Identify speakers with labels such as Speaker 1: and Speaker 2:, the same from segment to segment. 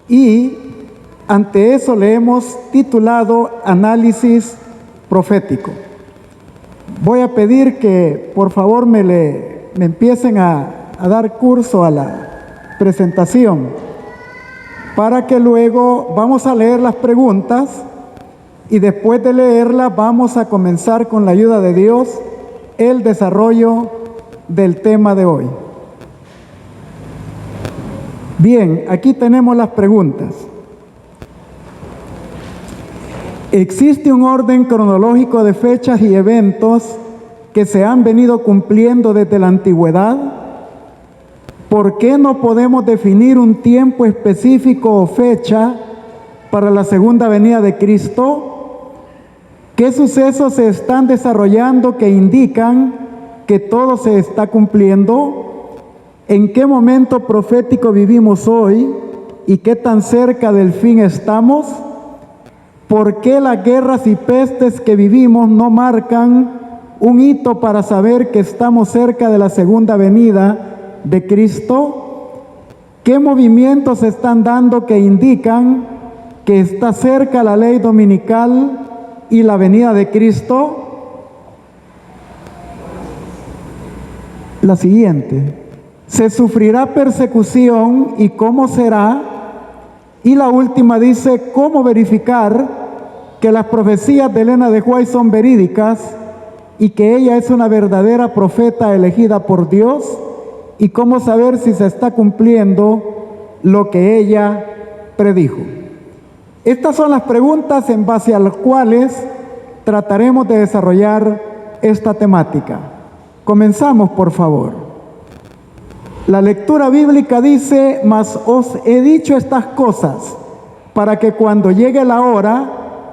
Speaker 1: Y ante eso le hemos titulado Análisis Profético. Voy a pedir que por favor me empiecen a dar curso a la presentación, para que luego vamos a leer las preguntas y después de leerlas vamos a comenzar con la ayuda de Dios el desarrollo del tema de hoy. Bien, aquí tenemos las preguntas. ¿Existe un orden cronológico de fechas y eventos que se han venido cumpliendo desde la antigüedad? ¿Por qué no podemos definir un tiempo específico o fecha para la segunda venida de Cristo? ¿Qué sucesos se están desarrollando que indican que todo se está cumpliendo? ¿En qué momento profético vivimos hoy y qué tan cerca del fin estamos? ¿Por qué las guerras y pestes que vivimos no marcan un hito para saber que estamos cerca de la segunda venida de Cristo? ¿Qué movimientos se están dando que indican que está cerca la ley dominical y la venida de Cristo? La siguiente. ¿Se sufrirá persecución y cómo será? Y la última dice, ¿cómo verificar que las profecías de Elena de White son verídicas y que ella es una verdadera profeta elegida por Dios? ¿Y cómo saber si se está cumpliendo lo que ella predijo? Estas son las preguntas en base a las cuales trataremos de desarrollar esta temática. Comenzamos, por favor. La lectura bíblica dice, mas os he dicho estas cosas, para que cuando llegue la hora,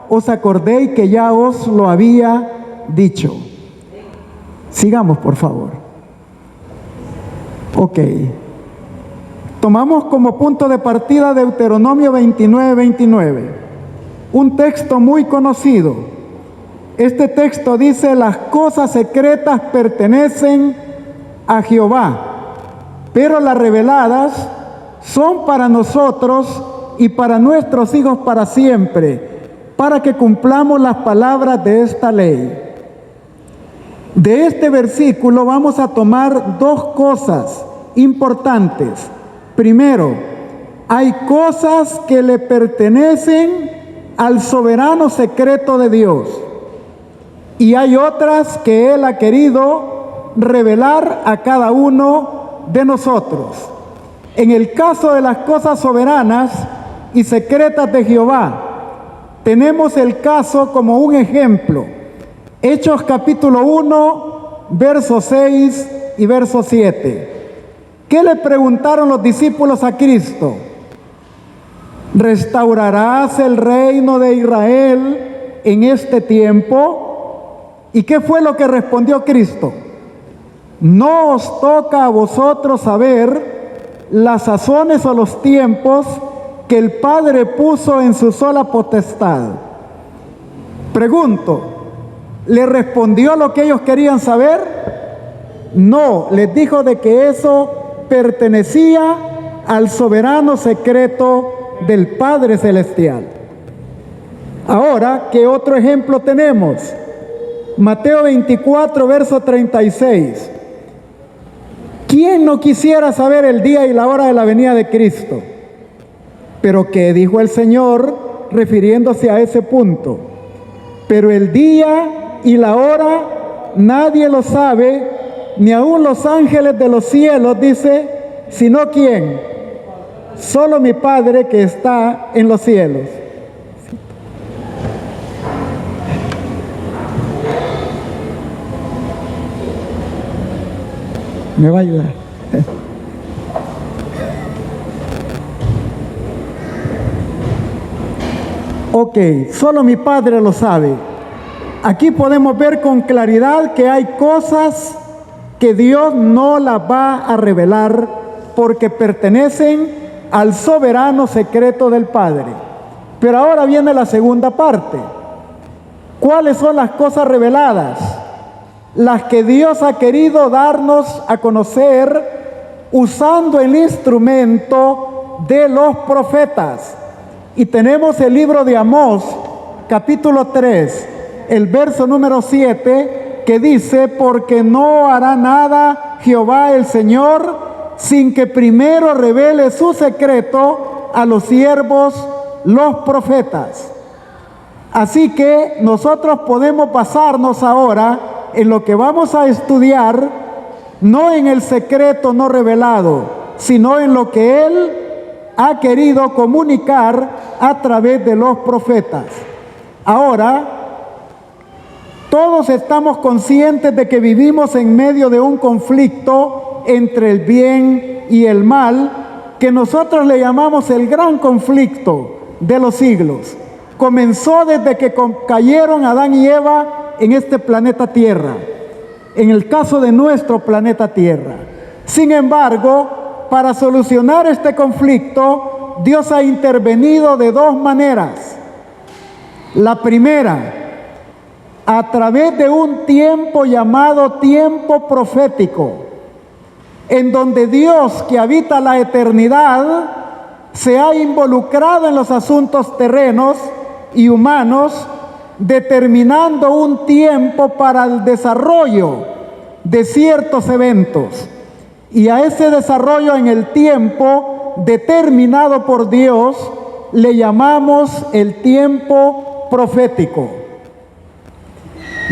Speaker 1: os acordéis que ya os lo había dicho. Sigamos, por favor. Ok. Tomamos como punto de partida Deuteronomio 29:29, un texto muy conocido. Este texto dice, las cosas secretas pertenecen a Jehová, pero las reveladas son para nosotros y para nuestros hijos para siempre, para que cumplamos las palabras de esta ley. De este versículo vamos a tomar dos cosas importantes. Primero, hay cosas que le pertenecen al soberano secreto de Dios, y hay otras que Él ha querido revelar a cada uno de nosotros. En el caso de las cosas soberanas y secretas de Jehová, tenemos el caso como un ejemplo. Hechos capítulo 1, versos 6 y verso 7. ¿Qué le preguntaron los discípulos a Cristo? ¿Restaurarás el reino de Israel en este tiempo? ¿Y qué fue lo que respondió Cristo? No os toca a vosotros saber las sazones o los tiempos que el Padre puso en su sola potestad. Pregunto, ¿le respondió lo que ellos querían saber? No, les dijo de que eso pertenecía al soberano secreto del Padre Celestial. Ahora, ¿qué otro ejemplo tenemos? Mateo 24, verso 36. ¿Quién no quisiera saber el día y la hora de la venida de Cristo? Pero ¿qué dijo el Señor refiriéndose a ese punto? Pero el día y la hora nadie lo sabe, ni aun los ángeles de los cielos, dice, sino ¿quién? Solo mi Padre que está en los cielos. ¿Me va a ayudar? Ok, solo mi Padre lo sabe. Aquí podemos ver con claridad que hay cosas que Dios no las va a revelar porque pertenecen al soberano secreto del Padre. Pero ahora viene la segunda parte. ¿Cuáles son las cosas reveladas? Las que Dios ha querido darnos a conocer usando el instrumento de los profetas. Y tenemos el libro de Amós, capítulo 3, el verso número 7, que dice: porque no hará nada Jehová el Señor sin que primero revele su secreto a los siervos, los profetas. Así que nosotros podemos basarnos ahora en lo que vamos a estudiar, no en el secreto no revelado, sino en lo que Él ha querido comunicar a través de los profetas. Ahora, todos estamos conscientes de que vivimos en medio de un conflicto entre el bien y el mal, que nosotros le llamamos el gran conflicto de los siglos. Comenzó desde que cayeron Adán y Eva en este planeta Tierra, en el caso de nuestro planeta Tierra. Sin embargo, para solucionar este conflicto, Dios ha intervenido de dos maneras. La primera, a través de un tiempo llamado tiempo profético, en donde Dios, que habita la eternidad, se ha involucrado en los asuntos terrenos y humanos, determinando un tiempo para el desarrollo de ciertos eventos. Y a ese desarrollo en el tiempo determinado por Dios le llamamos el tiempo profético.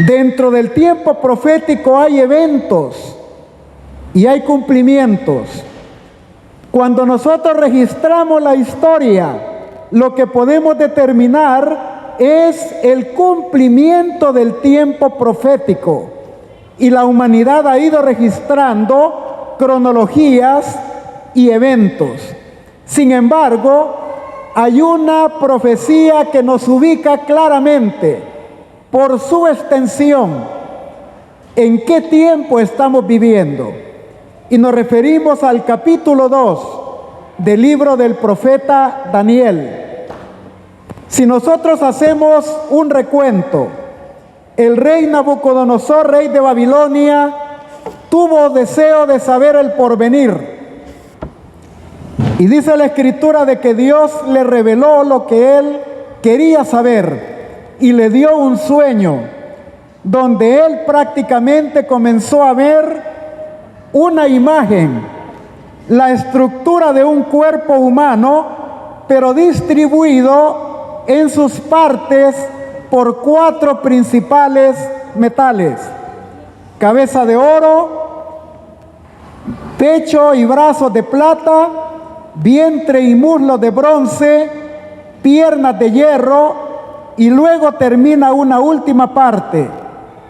Speaker 1: Dentro del tiempo profético hay eventos y hay cumplimientos. Cuando nosotros registramos la historia, lo que podemos determinar es el cumplimiento del tiempo profético. Y la humanidad ha ido registrando cronologías y eventos. Sin embargo, hay una profecía que nos ubica claramente por su extensión en qué tiempo estamos viviendo. Y nos referimos al capítulo 2 del libro del profeta Daniel. Si nosotros hacemos un recuento, el rey Nabucodonosor, rey de Babilonia, tuvo deseo de saber el porvenir. Y dice la Escritura de que Dios le reveló lo que él quería saber y le dio un sueño donde él prácticamente comenzó a ver una imagen, la estructura de un cuerpo humano, pero distribuido en sus partes por 4 principales metales: cabeza de oro, pecho y brazos de plata, vientre y muslos de bronce, piernas de hierro, y luego termina una última parte,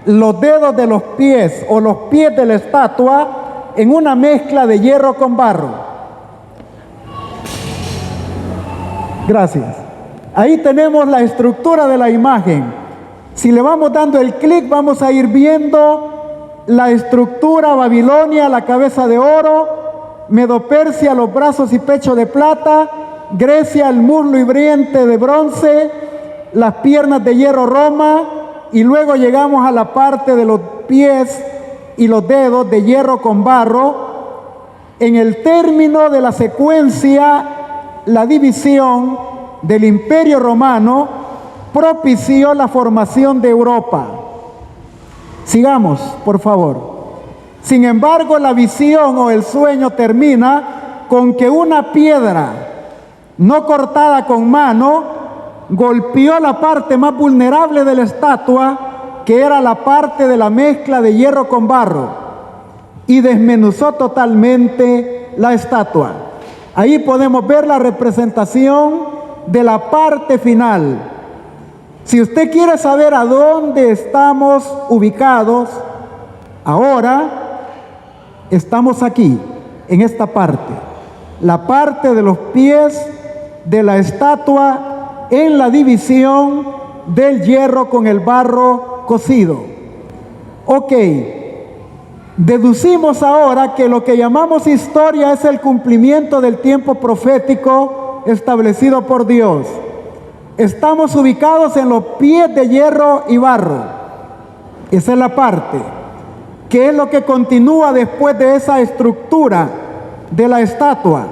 Speaker 1: los dedos de los pies o los pies de la estatua, en una mezcla de hierro con barro. Gracias. Ahí tenemos la estructura de la imagen. Si le vamos dando el clic, vamos a ir viendo la estructura: Babilonia, la cabeza de oro; Medo-Persia, los brazos y pecho de plata; Grecia, el muslo y vientre de bronce; las piernas de hierro, Roma; y luego llegamos a la parte de los pies y los dedos de hierro con barro. En el término de la secuencia, la división del Imperio Romano propició la formación de Europa. Sigamos, por favor. Sin embargo, la visión o el sueño termina con que una piedra no cortada con mano golpeó la parte más vulnerable de la estatua, que era la parte de la mezcla de hierro con barro, y desmenuzó totalmente la estatua. Ahí podemos ver la representación de la parte final. Si usted quiere saber a dónde estamos ubicados, ahora estamos aquí, en esta parte, la parte de los pies de la estatua en la división del hierro con el barro cocido. Ok, deducimos ahora que lo que llamamos historia es el cumplimiento del tiempo profético establecido por Dios. Estamos ubicados en los pies de hierro y barro. Esa es la parte. ¿Qué es lo que continúa después de esa estructura de la estatua?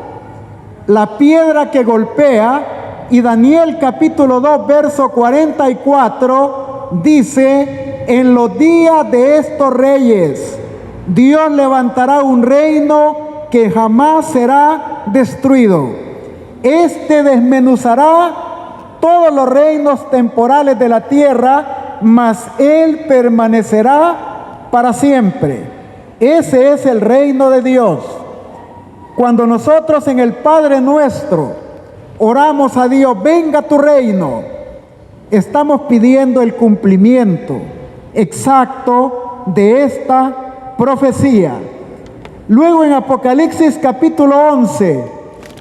Speaker 1: la piedra que golpea, y Daniel capítulo 2, verso 44, dice: en los días de estos reyes, Dios levantará un reino que jamás será destruido. Este desmenuzará todos los reinos temporales de la tierra, mas Él permanecerá para siempre. Ese es el reino de Dios. Cuando nosotros en el Padre Nuestro oramos a Dios, venga tu reino, estamos pidiendo el cumplimiento exacto de esta profecía. Luego en Apocalipsis capítulo 11,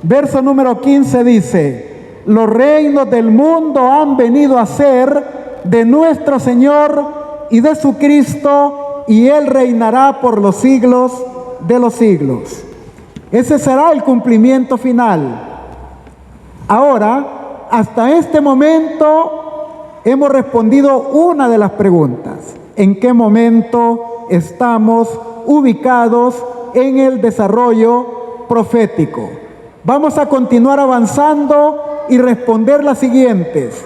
Speaker 1: verso número 15 dice: los reinos del mundo han venido a ser de nuestro Señor y de su Cristo, y Él reinará por los siglos de los siglos. Ese será el cumplimiento final. Ahora, hasta este momento hemos respondido una de las preguntas: ¿en qué momento estamos ubicados en el desarrollo profético? Vamos a continuar avanzando y responder las siguientes.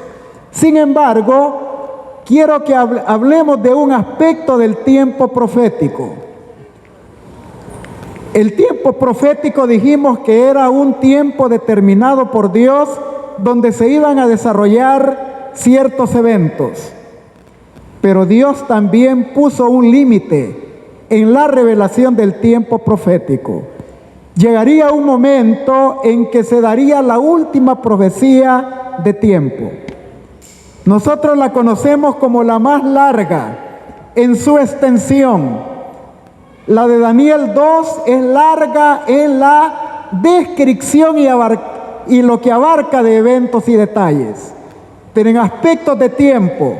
Speaker 1: Sin embargo, quiero que hablemos de un aspecto del tiempo profético. El tiempo profético dijimos que era un tiempo determinado por Dios donde se iban a desarrollar ciertos eventos. Pero Dios también puso un límite en la revelación del tiempo profético. Llegaría un momento en que se daría la última profecía de tiempo. Nosotros la conocemos como la más larga en su extensión. La de Daniel 2 es larga en la descripción y lo que abarca de eventos y detalles. Pero en aspectos de tiempo,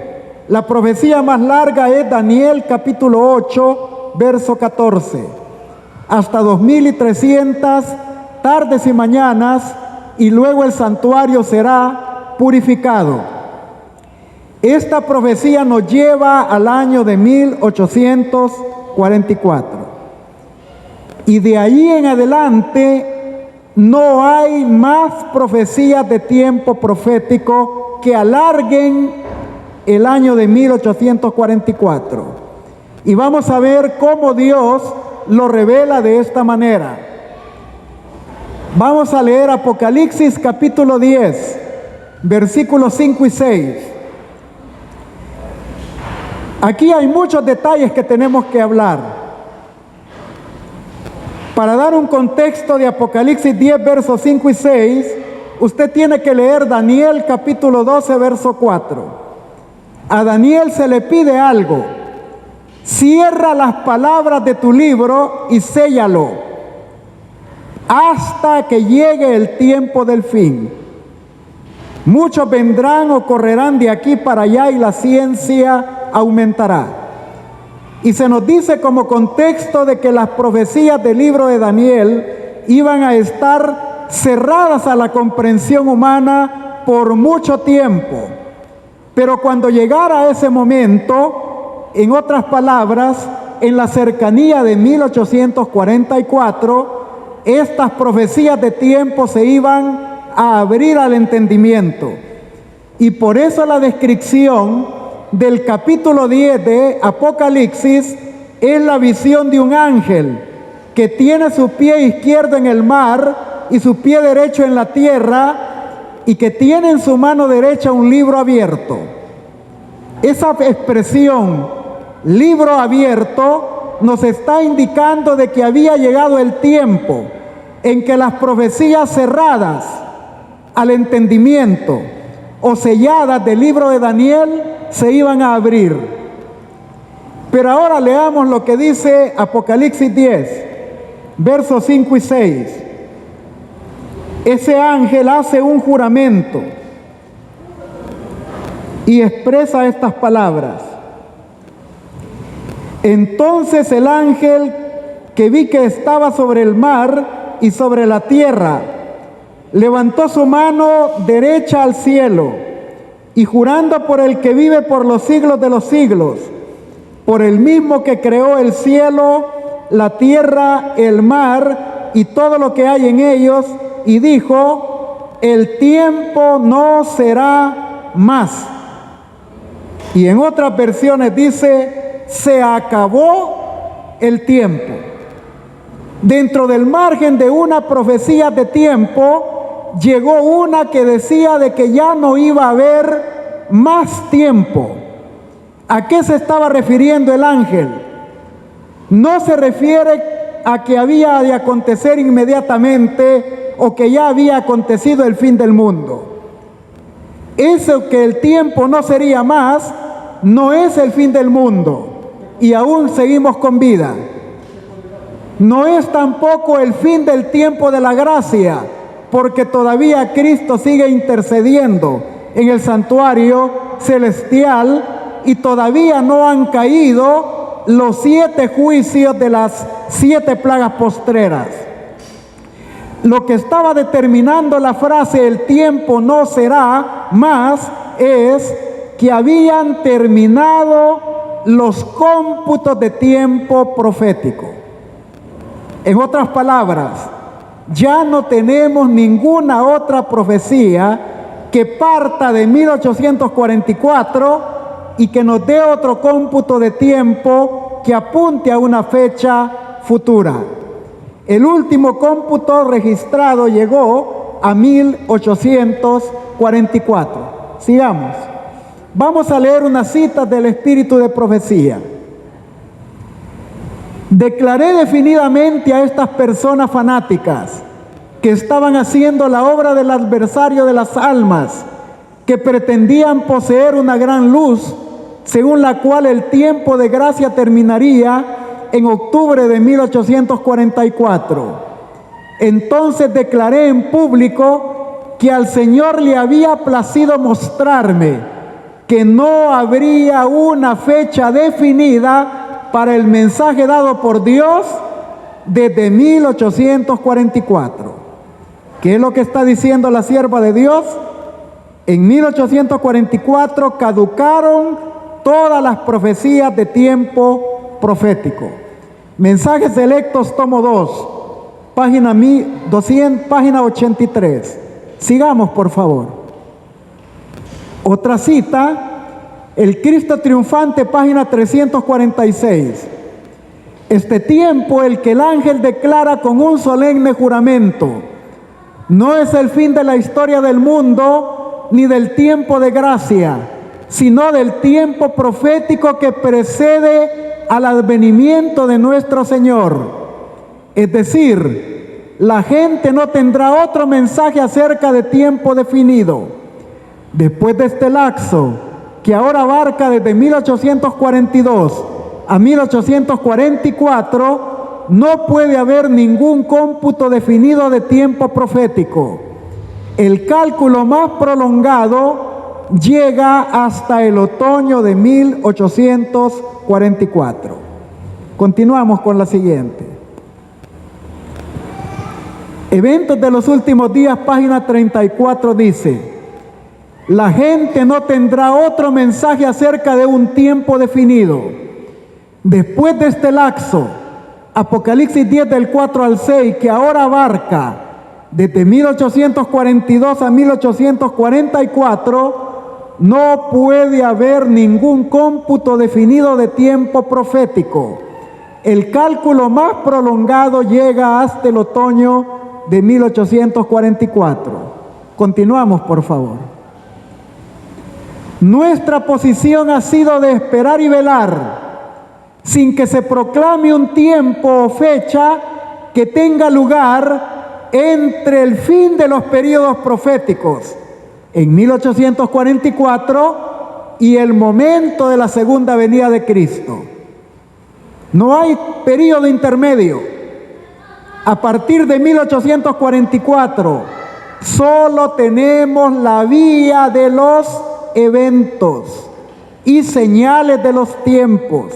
Speaker 1: la profecía más larga es Daniel capítulo 8, verso 14. Hasta 2300 tardes y mañanas, y luego el santuario será purificado. Esta profecía nos lleva al año de 1844. Y de ahí en adelante no hay más profecías de tiempo profético que alarguen el año de 1844. Y vamos a ver cómo Dios lo revela de esta manera. Vamos a leer Apocalipsis capítulo 10, versículos 5 y 6. Aquí hay muchos detalles que tenemos que hablar. Para dar un contexto de Apocalipsis 10, versos 5 y 6, usted tiene que leer Daniel capítulo 12, verso 4. A Daniel se le pide algo: cierra las palabras de tu libro y séllalo hasta que llegue el tiempo del fin. Muchos vendrán o correrán de aquí para allá y la ciencia aumentará. Y se nos dice como contexto de que las profecías del libro de Daniel iban a estar cerradas a la comprensión humana por mucho tiempo. Pero cuando llegara ese momento, en otras palabras, en la cercanía de 1844, estas profecías de tiempo se iban a abrir al entendimiento. Y por eso la descripción del capítulo 10 de Apocalipsis es la visión de un ángel que tiene su pie izquierdo en el mar y su pie derecho en la tierra, y que tiene en su mano derecha un libro abierto. Esa expresión, libro abierto, nos está indicando de que había llegado el tiempo en que las profecías cerradas al entendimiento o selladas del libro de Daniel se iban a abrir. Pero ahora leamos lo que dice Apocalipsis 10, versos 5 y 6. Ese ángel hace un juramento y expresa estas palabras: entonces el ángel que vi que estaba sobre el mar y sobre la tierra levantó su mano derecha al cielo, y jurando por el que vive por los siglos de los siglos, por el mismo que creó el cielo, la tierra, el mar y todo lo que hay en ellos, y dijo: el tiempo no será más. Y en otras versiones dice: se acabó el tiempo. Dentro del margen de una profecía de tiempo, llegó una que decía de que ya no iba a haber más tiempo. ¿A qué se estaba refiriendo el ángel? No se refiere a que había de acontecer inmediatamente o que ya había acontecido el fin del mundo. Eso que el tiempo no sería más, no es el fin del mundo y aún seguimos con vida. No es tampoco el fin del tiempo de la gracia, porque todavía Cristo sigue intercediendo en el santuario celestial y todavía no han caído los 7 juicios de las 7 plagas postreras. Lo que estaba determinando la frase "el tiempo no será más" es que habían terminado los cómputos de tiempo profético. En otras palabras, ya no tenemos ninguna otra profecía que parta de 1844 y que nos dé otro cómputo de tiempo que apunte a una fecha futura. El último cómputo registrado llegó a 1844. Sigamos. Vamos a leer unas citas del Espíritu de Profecía. Declaré definidamente a estas personas fanáticas que estaban haciendo la obra del adversario de las almas, que pretendían poseer una gran luz, según la cual el tiempo de gracia terminaría en octubre de 1844. Entonces declaré en público que al Señor le había placido mostrarme que no habría una fecha definida para el mensaje dado por Dios desde 1844. ¿Qué es lo que está diciendo la sierva de Dios? En 1844 caducaron todas las profecías de tiempo profético. Mensajes Selectos, tomo 2, página 83. Sigamos, por favor. Otra cita, El Cristo Triunfante, página 346. Este tiempo, el que el ángel declara con un solemne juramento, no es el fin de la historia del mundo ni del tiempo de gracia, sino del tiempo profético que precede al advenimiento de nuestro Señor. Es decir, la gente no tendrá otro mensaje acerca de tiempo definido. Después de este lapso, que ahora abarca desde 1842 a 1844, no puede haber ningún cómputo definido de tiempo profético. El cálculo más prolongado llega hasta el otoño de 1844. Continuamos con la siguiente. Eventos de los últimos días, página 34, dice: la gente no tendrá otro mensaje acerca de un tiempo definido. Después de este lapso, Apocalipsis 10 del 4 al 6, que ahora abarca desde 1842 a 1844, no puede haber ningún cómputo definido de tiempo profético. El cálculo más prolongado llega hasta el otoño de 1844. Continuamos, por favor. Nuestra posición ha sido de esperar y velar, sin que se proclame un tiempo o fecha que tenga lugar entre el fin de los periodos proféticos en 1844 y el momento de la segunda venida de Cristo. No hay periodo intermedio. A partir de 1844 solo tenemos la vía de los eventos y señales de los tiempos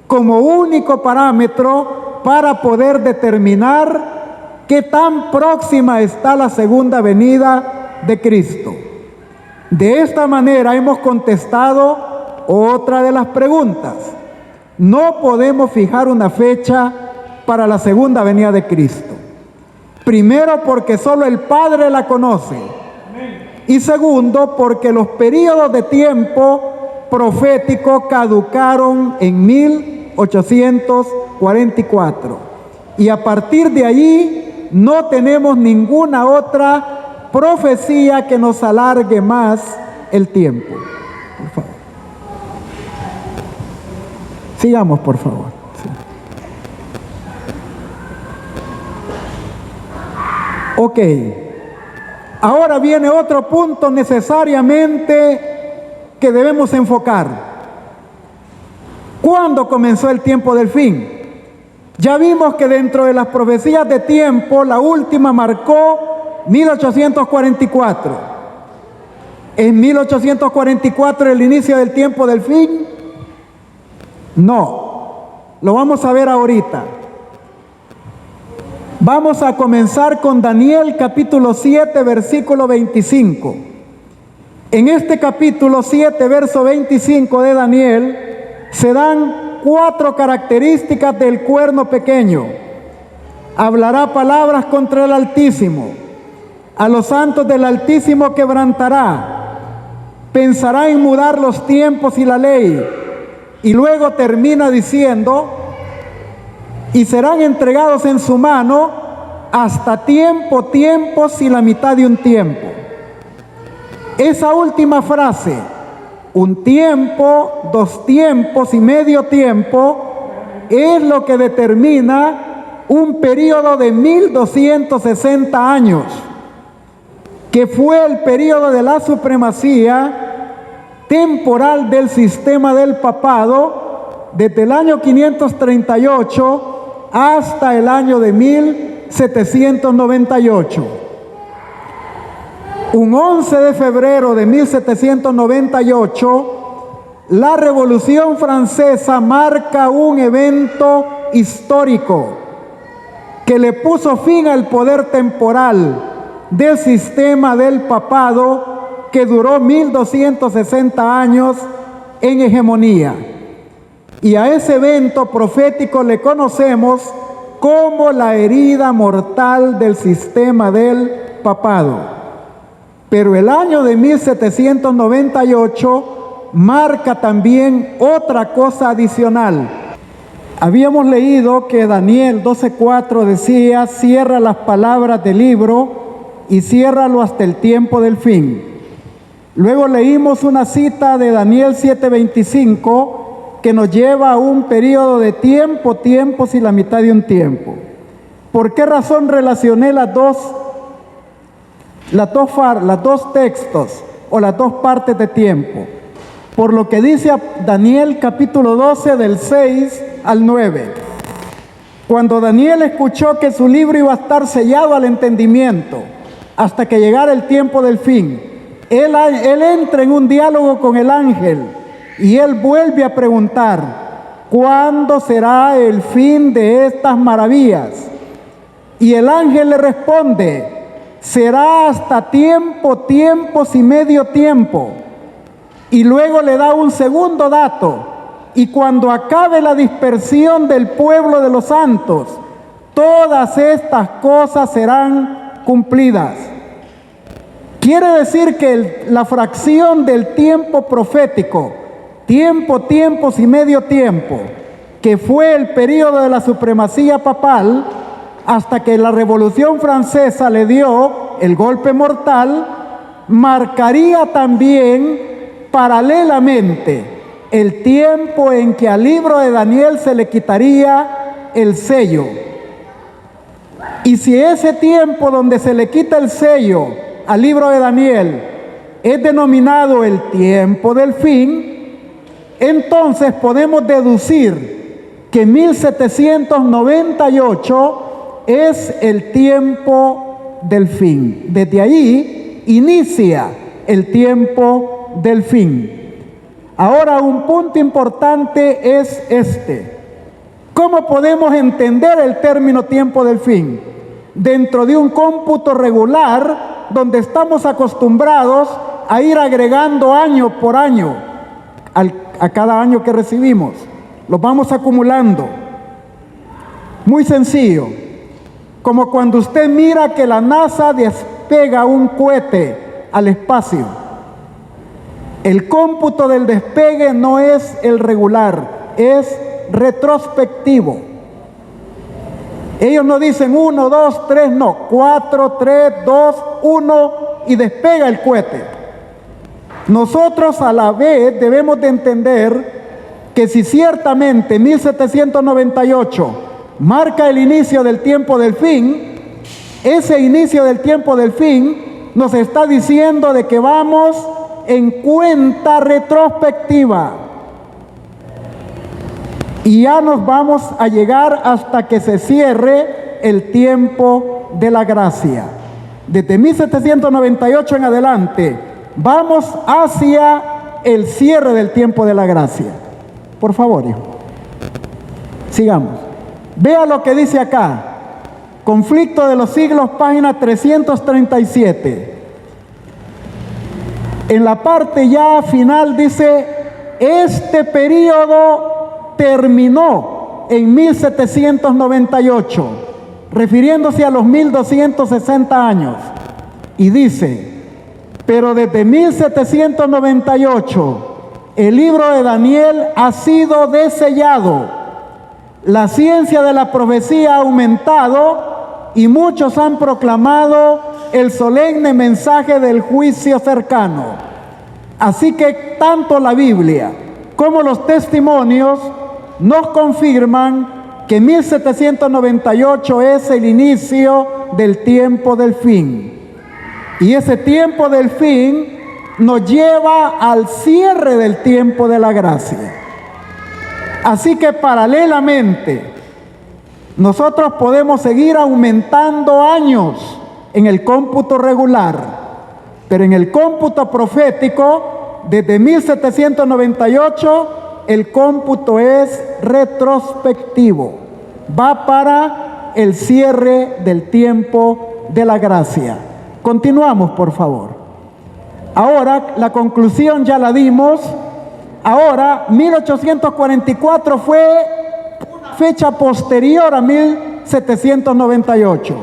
Speaker 1: como único parámetro para poder determinar qué tan próxima está la segunda venida de Cristo. De esta manera hemos contestado otra de las preguntas. No podemos fijar una fecha para la segunda venida de Cristo. Primero, porque solo el Padre la conoce. Y segundo, porque los periodos de tiempo profético caducaron en 1844. Y a partir de allí no tenemos ninguna otra profecía que nos alargue más el tiempo. Por favor. Sigamos, por favor. Sí. Ok. Ahora viene otro punto necesariamente que debemos enfocar. ¿Cuándo comenzó el tiempo del fin? Ya vimos que dentro de las profecías de tiempo, la última marcó 1844. ¿Es 1844 el inicio del tiempo del fin? No. Lo vamos a ver ahorita. Vamos a comenzar con Daniel capítulo 7, versículo 25. En este capítulo 7, verso 25 de Daniel, se dan 4 características del cuerno pequeño. Hablará palabras contra el Altísimo. A los santos del Altísimo quebrantará. Pensará en mudar los tiempos y la ley. Y luego termina diciendo: y serán entregados en su mano hasta tiempos y la mitad de un tiempo. Esa última frase, un tiempo, 2 tiempos y medio tiempo, es lo que determina un periodo de 1260 años, que fue el periodo de la supremacía temporal del sistema del papado desde el año 538 hasta el año de 1798. Un 11 de febrero de 1798, la Revolución Francesa marca un evento histórico que le puso fin al poder temporal del sistema del papado que duró 1260 años en hegemonía. Y a ese evento profético le conocemos como la herida mortal del sistema del papado. Pero el año de 1798 marca también otra cosa adicional. Habíamos leído que Daniel 12:4 decía: cierra las palabras del libro y ciérralo hasta el tiempo del fin. Luego leímos una cita de Daniel 7:25 que nos lleva a un periodo de tiempos y la mitad de un tiempo. ¿Por qué razón relacioné las dos textos o las dos partes de tiempo? Por lo que dice Daniel capítulo 12 del 6 al 9. Cuando Daniel escuchó que su libro iba a estar sellado al entendimiento hasta que llegara el tiempo del fin, él entra en un diálogo con el ángel. Y él vuelve a preguntar: ¿cuándo será el fin de estas maravillas? Y el ángel le responde: será hasta tiempos y medio tiempo. Y luego le da un segundo dato: y cuando acabe la dispersión del pueblo de los santos, todas estas cosas serán cumplidas. Quiere decir que la fracción del tiempo profético, tiempos y medio tiempo, que fue el periodo de la supremacía papal, hasta que la Revolución Francesa le dio el golpe mortal, marcaría también paralelamente el tiempo en que al libro de Daniel se le quitaría el sello. Y si ese tiempo donde se le quita el sello al libro de Daniel es denominado el tiempo del fin, entonces podemos deducir que 1798 es el tiempo del fin. Desde ahí inicia el tiempo del fin. Ahora, un punto importante es este: ¿cómo podemos entender el término tiempo del fin? Dentro de un cómputo regular donde estamos acostumbrados a ir agregando año por año a cada año que recibimos, los vamos acumulando. Muy sencillo. como cuando usted mira que la NASA despega un cohete al espacio. El cómputo del despegue no es el regular, es retrospectivo. Ellos no dicen 1, 2, 3, no, 4, 3, 2, 1 y despega el cohete. Nosotros a la vez debemos de entender que si ciertamente 1798 marca el inicio del tiempo del fin, ese inicio del tiempo del fin nos está diciendo de que vamos en cuenta retrospectiva. Y ya nos vamos a llegar hasta que se cierre el tiempo de la gracia. Desde 1798 en adelante, vamos hacia el cierre del tiempo de la gracia. Por favor, hijo. Sigamos. Vea lo que dice acá. Conflicto de los siglos, página 337. En la parte ya final dice, este periodo terminó en 1798, refiriéndose a los 1260 años. Y dice, pero desde 1798 el libro de Daniel ha sido desellado, la ciencia de la profecía ha aumentado y muchos han proclamado el solemne mensaje del juicio cercano. Así que tanto la Biblia como los testimonios nos confirman que 1798 es el inicio del tiempo del fin. Y ese tiempo del fin nos lleva al cierre del tiempo de la gracia. Así que paralelamente, nosotros podemos seguir aumentando años en el cómputo regular, pero en el cómputo profético, desde 1798, el cómputo es retrospectivo. Va para el cierre del tiempo de la gracia. Continuamos, por favor. Ahora, la conclusión ya la dimos. Ahora, 1844 fue una fecha posterior a 1798.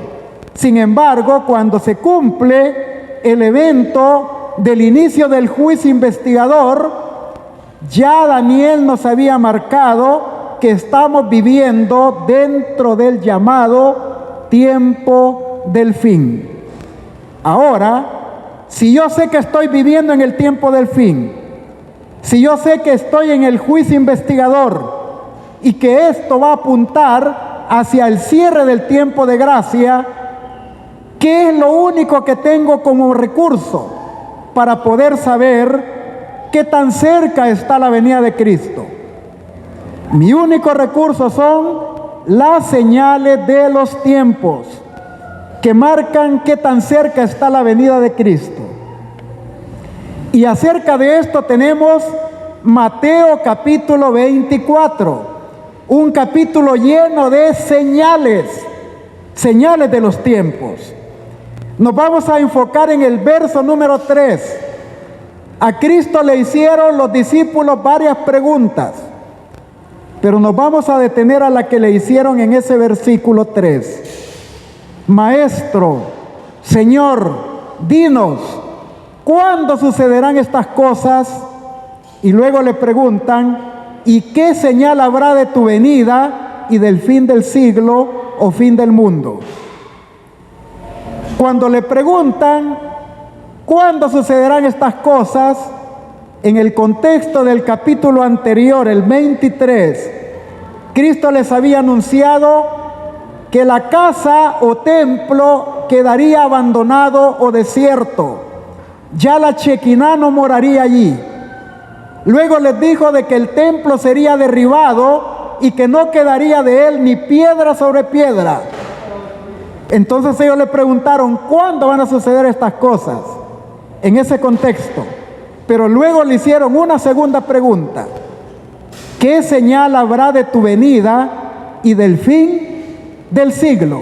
Speaker 1: Sin embargo, cuando se cumple el evento del inicio del juicio investigador, ya Daniel nos había marcado que estamos viviendo dentro del llamado tiempo del fin. Ahora, si yo sé que estoy viviendo en el tiempo del fin, si yo sé que estoy en el juicio investigador y que esto va a apuntar hacia el cierre del tiempo de gracia, ¿qué es lo único que tengo como recurso para poder saber qué tan cerca está la venida de Cristo? Mi único recurso son las señales de los tiempos que marcan qué tan cerca está la venida de Cristo. Y acerca de esto tenemos Mateo capítulo 24, un capítulo lleno de señales de los tiempos. Nos vamos a enfocar en el verso número 3. A Cristo le hicieron los discípulos varias preguntas, pero nos vamos a detener a la que le hicieron en ese versículo 3. Maestro, Señor, dinos, ¿cuándo sucederán estas cosas? Y luego le preguntan, ¿y qué señal habrá de tu venida y del fin del siglo o fin del mundo? Cuando le preguntan, ¿cuándo sucederán estas cosas? En el contexto del capítulo anterior, el 23, Cristo les había anunciado que la casa o templo quedaría abandonado o desierto. Ya la Shekinah no moraría allí. Luego les dijo de que el templo sería derribado y que no quedaría de él ni piedra sobre piedra. Entonces ellos le preguntaron, ¿cuándo van a suceder estas cosas? En ese contexto. Pero luego le hicieron una segunda pregunta. ¿Qué señal habrá de tu venida y del fin del siglo?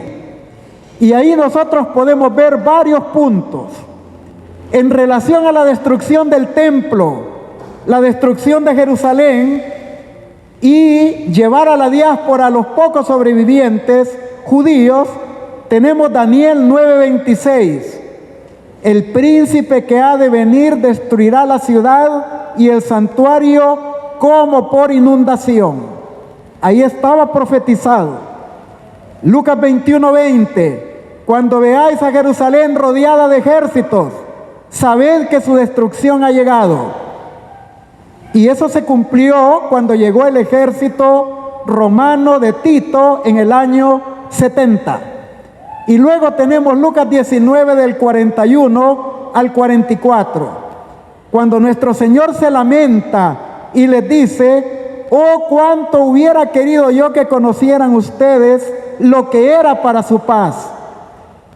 Speaker 1: Y ahí nosotros podemos ver varios puntos en relación a la destrucción del templo, la destrucción de Jerusalén y llevar a la diáspora a los pocos sobrevivientes judíos. tenemos Daniel 9:26. El príncipe que ha de venir destruirá la ciudad y el santuario como por inundación. Ahí estaba profetizado. Lucas 21:20. Cuando veáis a Jerusalén rodeada de ejércitos, sabed que su destrucción ha llegado. Y eso se cumplió cuando llegó el ejército romano de Tito en el año 70. Y luego tenemos Lucas 19 del 41 al 44, cuando nuestro Señor se lamenta y les dice: oh, cuánto hubiera querido yo que conocieran ustedes lo que era para su paz,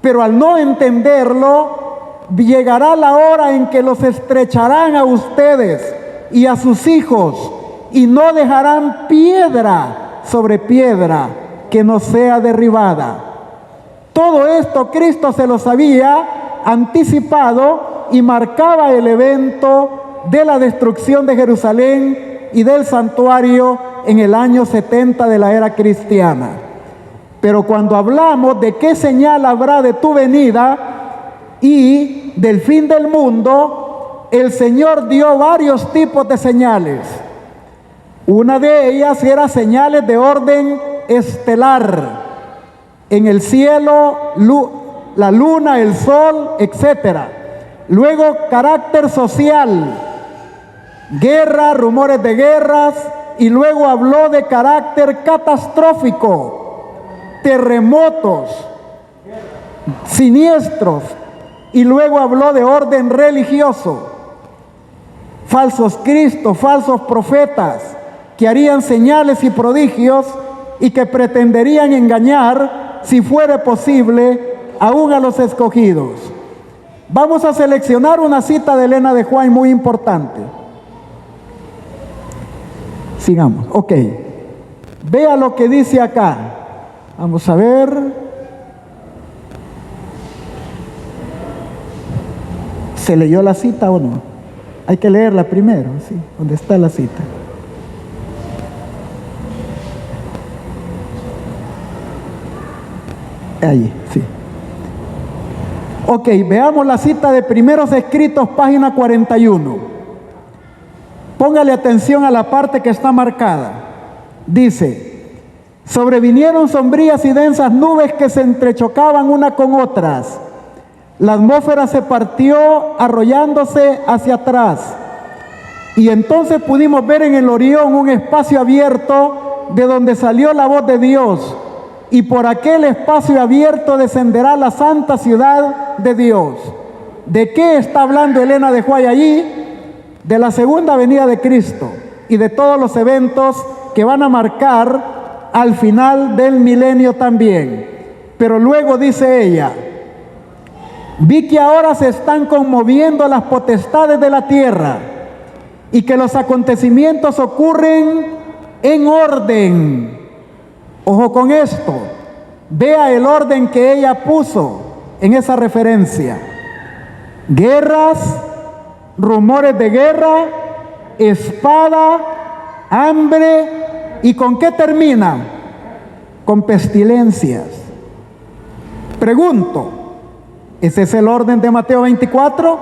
Speaker 1: pero al no entenderlo, llegará la hora en que los estrecharán a ustedes y a sus hijos, y no dejarán piedra sobre piedra que no sea derribada. Todo esto Cristo se los había anticipado y marcaba el evento de la destrucción de Jerusalén y del santuario en el año 70 de la era cristiana. Pero cuando hablamos de qué señal habrá de tu venida y del fin del mundo, el Señor dio varios tipos de señales. Una de ellas era señales de orden estelar. En el cielo, la luna, el sol, etc. Luego, carácter social, guerra, rumores de guerras, y luego habló de carácter catastrófico, terremotos, siniestros, y luego habló de orden religioso, falsos cristos, falsos profetas, que harían señales y prodigios y que pretenderían engañar, si fuera posible, aún a los escogidos. Vamos a seleccionar una cita de Elena de White muy importante. Sigamos. Ok. Vea lo que dice acá. Vamos a ver. ¿Se leyó la cita o no? Hay que leerla primero, ¿sí? ¿Dónde está la cita? Ahí, sí. Ok, veamos la cita de Primeros Escritos, página 41. Póngale atención a la parte que está marcada. Dice: sobrevinieron sombrías y densas nubes que se entrechocaban una con otras. La atmósfera se partió arrollándose hacia atrás. Y entonces pudimos ver en el orión un espacio abierto de donde salió la voz de Dios. Y por aquel espacio abierto descenderá la santa ciudad de Dios. ¿De qué está hablando Elena de White allí? De la segunda venida de Cristo y de todos los eventos que van a marcar al final del milenio también. Pero luego dice ella: vi que ahora se están conmoviendo las potestades de la tierra y que los acontecimientos ocurren en orden. Ojo con esto, vea el orden que ella puso en esa referencia: guerras, rumores de guerra, espada, hambre, ¿y con qué termina? Con pestilencias. Pregunto, ¿ese es el orden de Mateo 24?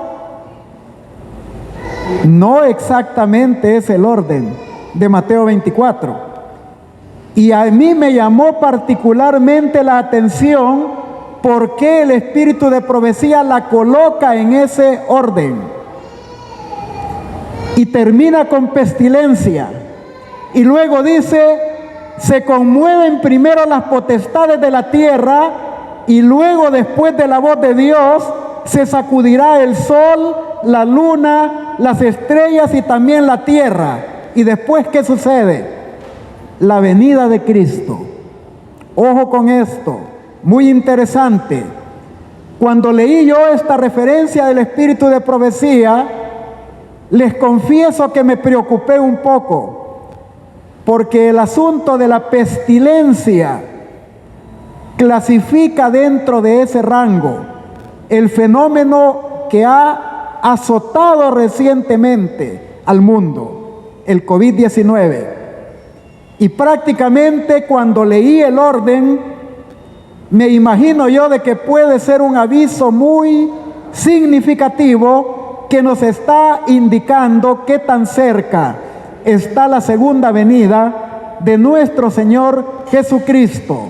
Speaker 1: No exactamente es el orden de Mateo 24. Y a mí me llamó particularmente la atención por qué el espíritu de profecía la coloca en ese orden. Y termina con pestilencia. Y luego dice: se conmueven primero las potestades de la tierra, y luego, después de la voz de Dios, se sacudirá el sol, la luna, las estrellas y también la tierra. Y después, ¿qué sucede? La venida de Cristo. Ojo con esto, muy interesante. Cuando leí yo esta referencia del espíritu de profecía, les confieso que me preocupé un poco, porque el asunto de la pestilencia clasifica dentro de ese rango el fenómeno que ha azotado recientemente al mundo, el COVID-19. Y prácticamente cuando leí el orden, me imagino yo de que puede ser un aviso muy significativo que nos está indicando qué tan cerca está la segunda venida de nuestro Señor Jesucristo.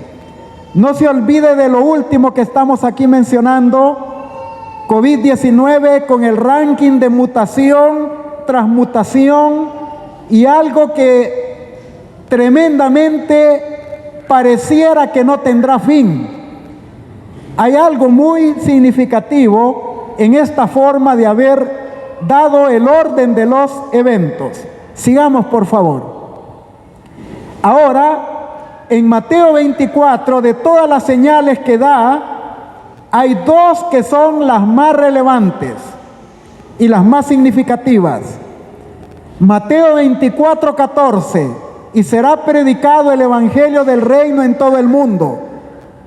Speaker 1: No se olvide de lo último que estamos aquí mencionando, COVID-19 con el ranking de mutación tras mutación y algo que tremendamente pareciera que no tendrá fin. Hay algo muy significativo en esta forma de haber dado el orden de los eventos. Sigamos, por favor. Ahora, en Mateo 24, de todas las señales que da, hay dos que son las más relevantes y las más significativas. Mateo 24, 14, y será predicado el evangelio del reino en todo el mundo,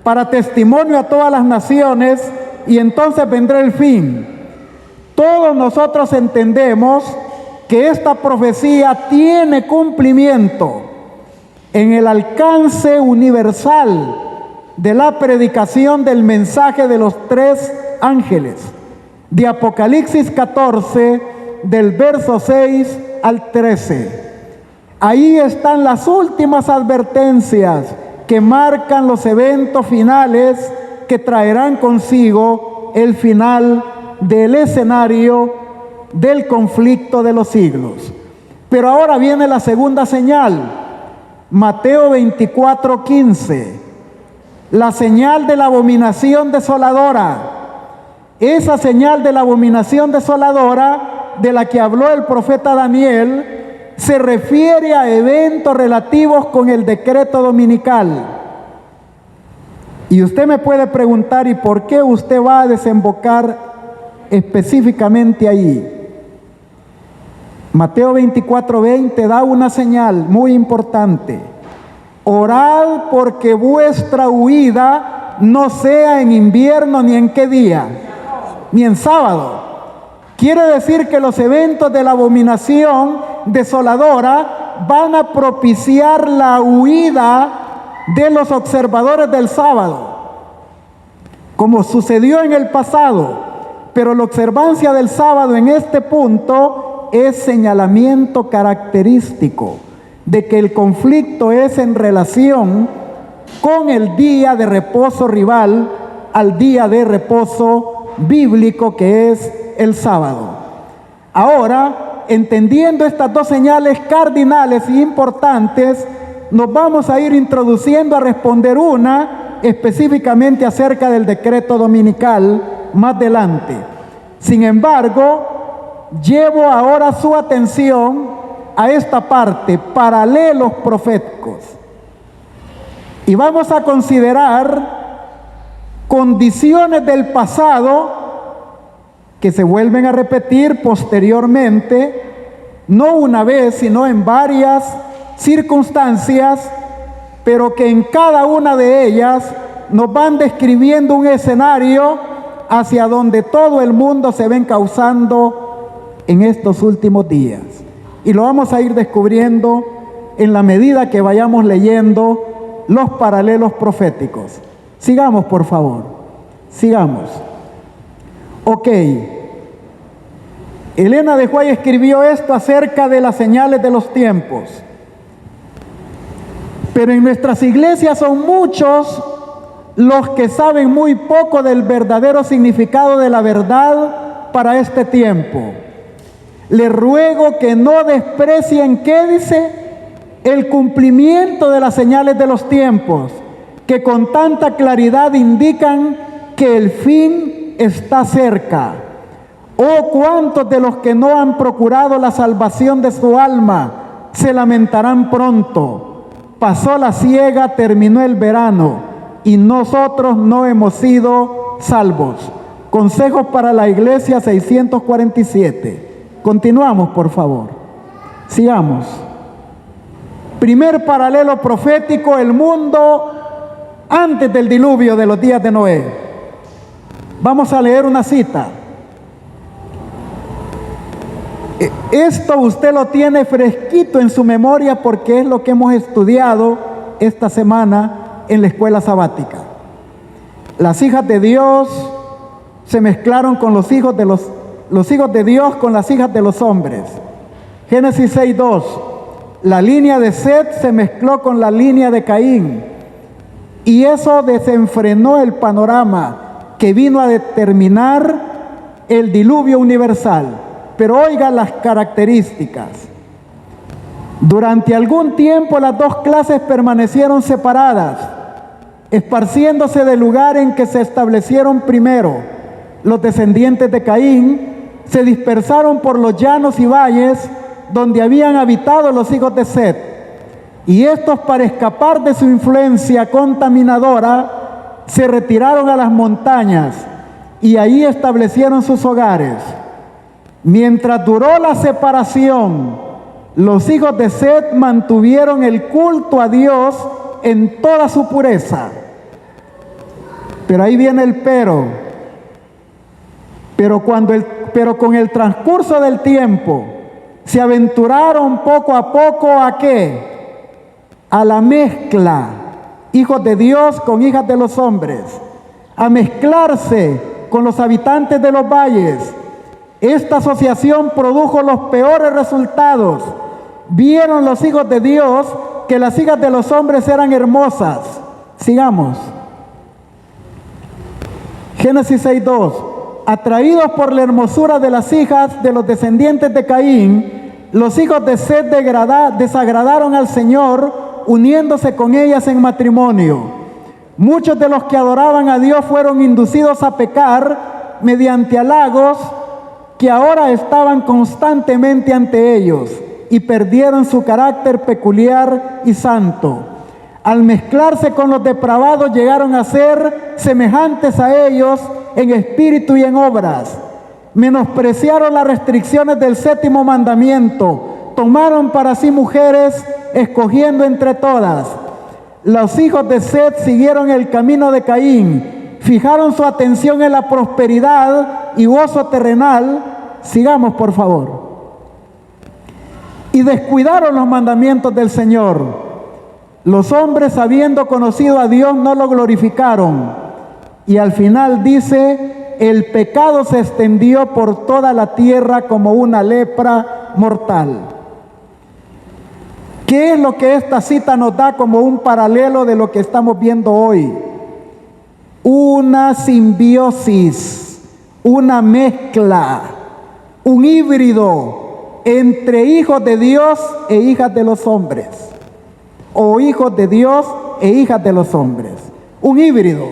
Speaker 1: para testimonio a todas las naciones, y entonces vendrá el fin. Todos nosotros entendemos que esta profecía tiene cumplimiento en el alcance universal de la predicación del mensaje de los tres ángeles, de Apocalipsis 14, del verso 6 al 13. Ahí están las últimas advertencias que marcan los eventos finales que traerán consigo el final del escenario del conflicto de los siglos. Pero ahora viene la segunda señal, Mateo 24, 15, la señal de la abominación desoladora. Esa señal de la abominación desoladora de la que habló el profeta Daniel se refiere a eventos relativos con el decreto dominical. Y usted me puede preguntar, ¿y por qué usted va a desembocar específicamente ahí? Mateo 24, 20 da una señal muy importante. Orad porque vuestra huida no sea en invierno ni en qué día, ni en sábado. Quiere decir que los eventos de la abominación desoladora van a propiciar la huida de los observadores del sábado, como sucedió en el pasado. Pero la observancia del sábado en este punto es señalamiento característico de que el conflicto es en relación con el día de reposo rival al día de reposo bíblico que es el sábado. Ahora, entendiendo estas dos señales cardinales y importantes, nos vamos a ir introduciendo a responder una específicamente acerca del decreto dominical más adelante. Sin embargo, llevo ahora su atención a esta parte, paralelos proféticos. Y vamos a considerar condiciones del pasado que se vuelven a repetir posteriormente, no una vez, sino en varias circunstancias, pero que en cada una de ellas nos van describiendo un escenario hacia donde todo el mundo se ve encauzando en estos últimos días. Y lo vamos a ir descubriendo en la medida que vayamos leyendo los paralelos proféticos. Sigamos, por favor. Sigamos. Ok. Elena de White escribió esto acerca de las señales de los tiempos. Pero en nuestras iglesias son muchos los que saben muy poco del verdadero significado de la verdad para este tiempo. Les ruego que no desprecien, ¿qué dice? El cumplimiento de las señales de los tiempos, que con tanta claridad indican que el fin está cerca. Oh, cuántos de los que no han procurado la salvación de su alma se lamentarán pronto. Pasó la siega, terminó el verano, y nosotros no hemos sido salvos. Consejos para la Iglesia 647. Continuamos, por favor. Sigamos. Primer paralelo profético, el mundo antes del diluvio de los días de Noé. Vamos a leer una cita. Esto usted lo tiene fresquito en su memoria porque es lo que hemos estudiado esta semana en la escuela sabática. Las hijas de Dios se mezclaron con los hijos de Dios con las hijas de los hombres. Génesis 6:2. La línea de Set se mezcló con la línea de Caín. Y eso desenfrenó el panorama que vino a determinar el diluvio universal. Pero oiga las características. Durante algún tiempo las dos clases permanecieron separadas, esparciéndose del lugar en que se establecieron primero. Los descendientes de Caín se dispersaron por los llanos y valles donde habían habitado los hijos de Set. Y estos, para escapar de su influencia contaminadora, se retiraron a las montañas y ahí establecieron sus hogares. Mientras duró la separación, los hijos de Set mantuvieron el culto a Dios en toda su pureza. Pero ahí viene el pero. Pero con el transcurso del tiempo, se aventuraron poco a poco ¿a qué? A la mezcla, hijos de Dios con hijas de los hombres, a mezclarse con los habitantes de los valles. Esta asociación produjo los peores resultados. Vieron los hijos de Dios que las hijas de los hombres eran hermosas. Sigamos. Génesis 6:2. Atraídos por la hermosura de las hijas de los descendientes de Caín, los hijos de Set desagradaron al Señor, uniéndose con ellas en matrimonio. Muchos de los que adoraban a Dios fueron inducidos a pecar mediante halagos que ahora estaban constantemente ante ellos, y perdieron su carácter peculiar y santo. Al mezclarse con los depravados, llegaron a ser semejantes a ellos en espíritu y en obras. Menospreciaron las restricciones del séptimo mandamiento. Tomaron para sí mujeres, escogiendo entre todas. Los hijos de Set siguieron el camino de Caín. Fijaron su atención en la prosperidad y gozo terrenal. Sigamos, por favor. Y descuidaron los mandamientos del Señor. Los hombres, habiendo conocido a Dios, no lo glorificaron. Y al final dice, el pecado se extendió por toda la tierra como una lepra mortal. ¿Qué es lo que esta cita nos da como un paralelo de lo que estamos viendo hoy? Una simbiosis, una mezcla, un híbrido entre hijos de Dios e hijas de los hombres, o hijos de Dios e hijas de los hombres. Un híbrido,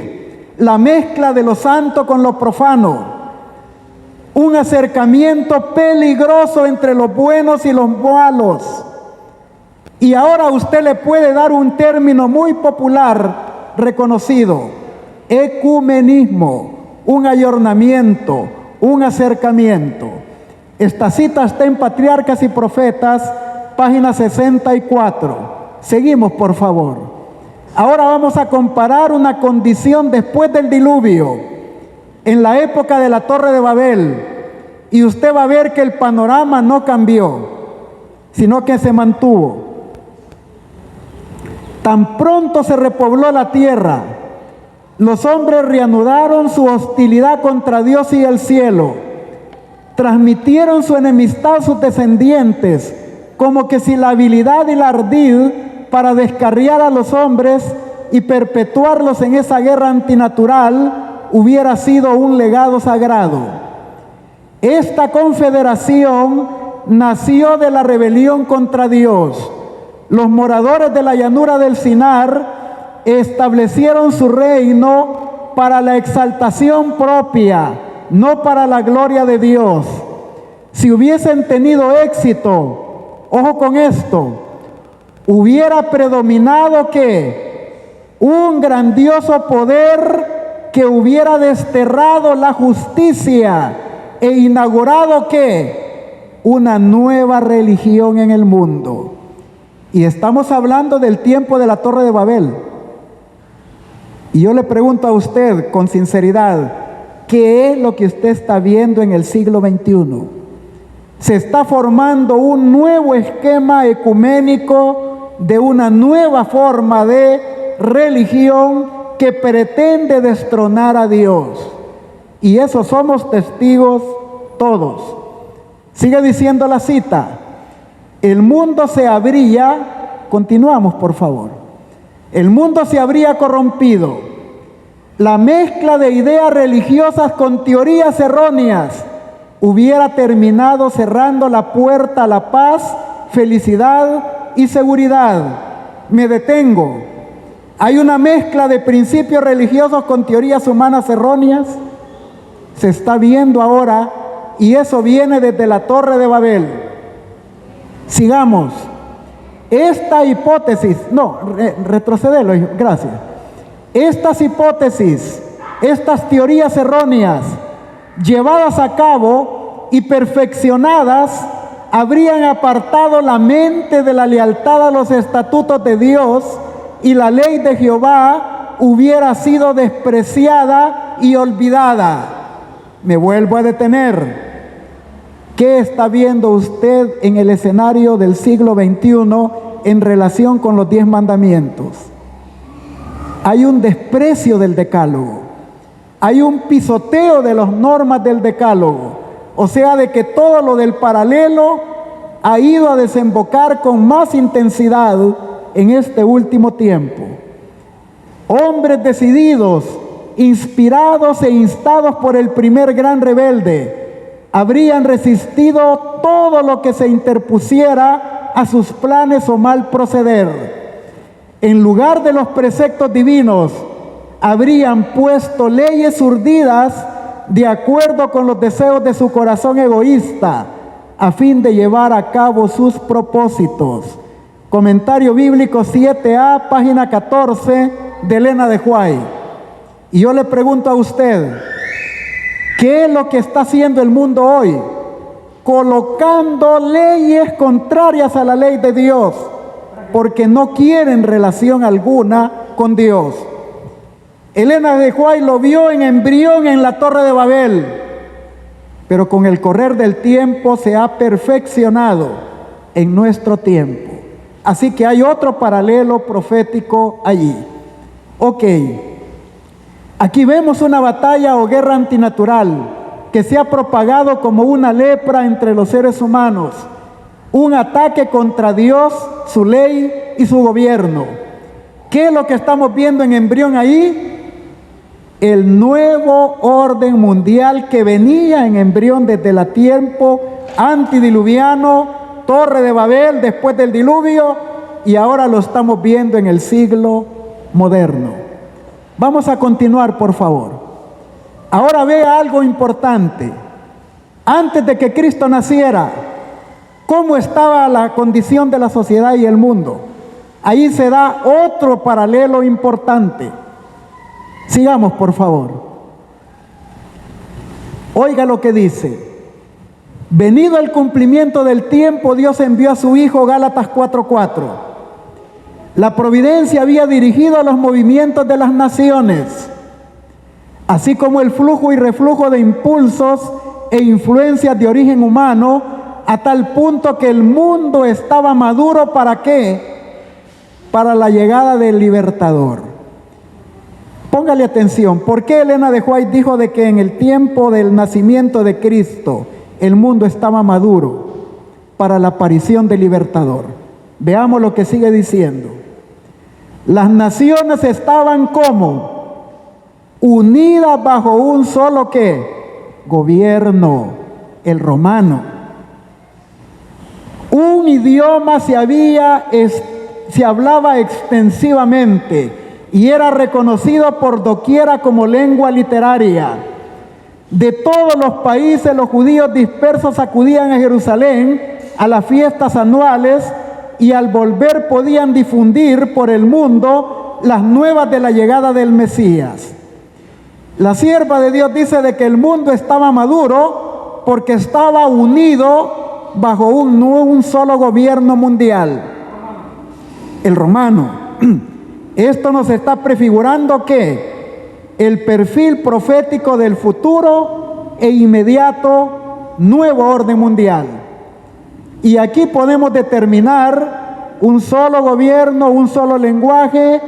Speaker 1: la mezcla de lo santo con lo profano, un acercamiento peligroso entre los buenos y los malos. Y ahora usted le puede dar un término muy popular, reconocido: ecumenismo, un ayornamiento, un acercamiento. Esta cita está en Patriarcas y Profetas, página 64. Seguimos, por favor. Ahora vamos a comparar una condición después del diluvio, en la época de la Torre de Babel, y usted va a ver que el panorama no cambió, sino que se mantuvo. Tan pronto se repobló la tierra, los hombres reanudaron su hostilidad contra Dios y el cielo. Transmitieron su enemistad a sus descendientes, como que si la habilidad y la ardid para descarriar a los hombres y perpetuarlos en esa guerra antinatural hubiera sido un legado sagrado. Esta confederación nació de la rebelión contra Dios. Los moradores de la llanura del Sinar establecieron su reino para la exaltación propia, no para la gloria de Dios. Si hubiesen tenido éxito, ojo con esto, hubiera predominado ¿qué? Un grandioso poder que hubiera desterrado la justicia e inaugurado ¿qué? Una nueva religión en el mundo. Y estamos hablando del tiempo de la Torre de Babel. Y yo le pregunto a usted con sinceridad, ¿qué es lo que usted está viendo en el siglo XXI? Se está formando un nuevo esquema ecuménico de una nueva forma de religión que pretende destronar a Dios. Y eso somos testigos todos. Sigue diciendo la cita: el mundo se habría, continuamos por favor, el mundo se habría corrompido. La mezcla de ideas religiosas con teorías erróneas hubiera terminado cerrando la puerta a la paz, felicidad y seguridad. Me detengo. Hay una mezcla de principios religiosos con teorías humanas erróneas. Se está viendo ahora, y eso viene desde la Torre de Babel. Sigamos. Esta hipótesis, retrocedelo, gracias. Estas hipótesis, estas teorías erróneas, llevadas a cabo y perfeccionadas, habrían apartado la mente de la lealtad a los estatutos de Dios, y la ley de Jehová hubiera sido despreciada y olvidada. Me vuelvo a detener. ¿Qué está viendo usted en el escenario del siglo XXI en relación con los 10 mandamientos? Hay un desprecio del decálogo. Hay un pisoteo de las normas del decálogo. O sea, de que todo lo del paralelo ha ido a desembocar con más intensidad en este último tiempo. Hombres decididos, inspirados e instados por el primer gran rebelde, habrían resistido todo lo que se interpusiera a sus planes o mal proceder. En lugar de los preceptos divinos, habrían puesto leyes urdidas de acuerdo con los deseos de su corazón egoísta, a fin de llevar a cabo sus propósitos. Comentario bíblico 7a, página 14, de Elena de White. Y yo le pregunto a usted, ¿qué es lo que está haciendo el mundo hoy? Colocando leyes contrarias a la ley de Dios, porque no quieren relación alguna con Dios. Elena de White lo vio en embrión en la Torre de Babel, pero con el correr del tiempo se ha perfeccionado en nuestro tiempo. Así que hay otro paralelo profético allí. Ok, aquí vemos una batalla o guerra antinatural que se ha propagado como una lepra entre los seres humanos. Un ataque contra Dios, su ley y su gobierno. ¿Qué es lo que estamos viendo en embrión ahí? El nuevo orden mundial que venía en embrión desde el tiempo antidiluviano, Torre de Babel después del diluvio, y ahora lo estamos viendo en el siglo moderno. Vamos a continuar, por favor. Ahora vea algo importante. Antes de que Cristo naciera, ¿cómo estaba la condición de la sociedad y el mundo? Ahí se da otro paralelo importante. Sigamos, por favor. Oiga lo que dice. Venido el cumplimiento del tiempo, Dios envió a su Hijo, Gálatas 4:4. La providencia había dirigido a los movimientos de las naciones, así como el flujo y reflujo de impulsos e influencias de origen humano, a tal punto que el mundo estaba maduro ¿para qué? Para la llegada del libertador. Póngale atención. ¿Por qué Elena de White dijo de que en el tiempo del nacimiento de Cristo el mundo estaba maduro para la aparición del libertador? Veamos lo que sigue diciendo. Las naciones estaban como unidas bajo un solo ¿qué? Gobierno, el romano. Un idioma se hablaba extensivamente y era reconocido por doquiera como lengua literaria. De todos los países, los judíos dispersos acudían a Jerusalén a las fiestas anuales, y al volver podían difundir por el mundo las nuevas de la llegada del Mesías. La sierva de Dios dice de que el mundo estaba maduro porque estaba unido bajo un solo gobierno mundial, el romano. Esto nos está prefigurando que el perfil profético del futuro e inmediato nuevo orden mundial. Y aquí podemos determinar un solo gobierno, un solo lenguaje,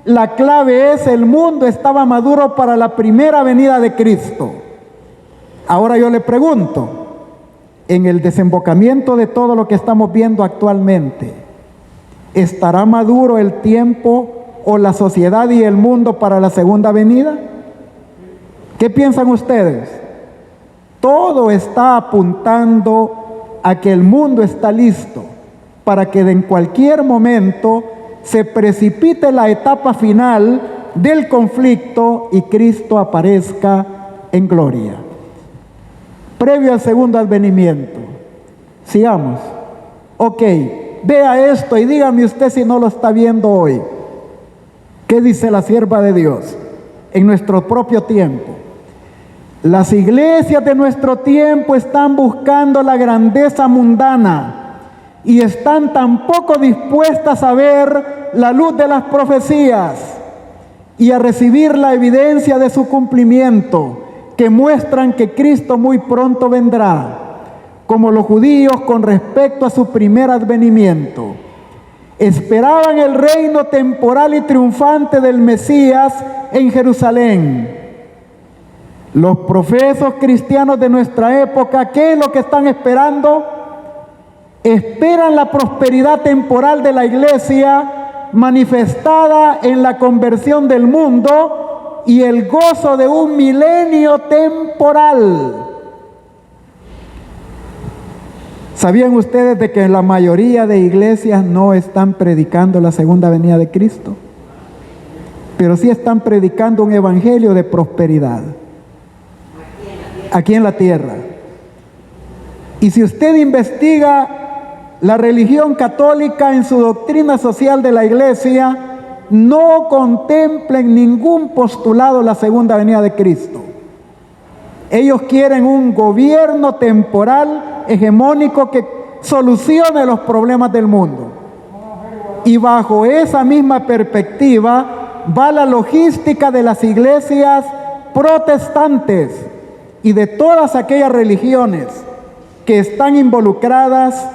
Speaker 1: la clave es: el mundo estaba maduro para la primera venida de Cristo. Ahora yo le pregunto, en el desembocamiento de todo lo que estamos viendo actualmente, ¿estará maduro el tiempo o la sociedad y el mundo para la segunda venida? ¿Qué piensan ustedes? Todo está apuntando a que el mundo está listo para que en cualquier momento se precipite la etapa final del conflicto y Cristo aparezca en gloria, previo al segundo advenimiento. Sigamos. Ok, vea esto y dígame usted si no lo está viendo hoy. ¿Qué dice la sierva de Dios en nuestro propio tiempo? Las iglesias de nuestro tiempo están buscando la grandeza mundana y están tan poco dispuestas a ver la luz de las profecías y a recibir la evidencia de su cumplimiento, que muestran que Cristo muy pronto vendrá, como los judíos con respecto a su primer advenimiento. Esperaban el reino temporal y triunfante del Mesías en Jerusalén. Los profesos cristianos de nuestra época, ¿qué es lo que están esperando? Esperan la prosperidad temporal de la iglesia manifestada en la conversión del mundo y el gozo de un milenio temporal. ¿Sabían ustedes de que la mayoría de iglesias no están predicando la segunda venida de Cristo? Pero sí están predicando un evangelio de prosperidad aquí en la tierra. Y si usted investiga la religión católica en su doctrina social de la iglesia, no contempla en ningún postulado la segunda venida de Cristo. Ellos quieren un gobierno temporal, hegemónico, que solucione los problemas del mundo. Y bajo esa misma perspectiva va la logística de las iglesias protestantes y de todas aquellas religiones que están involucradas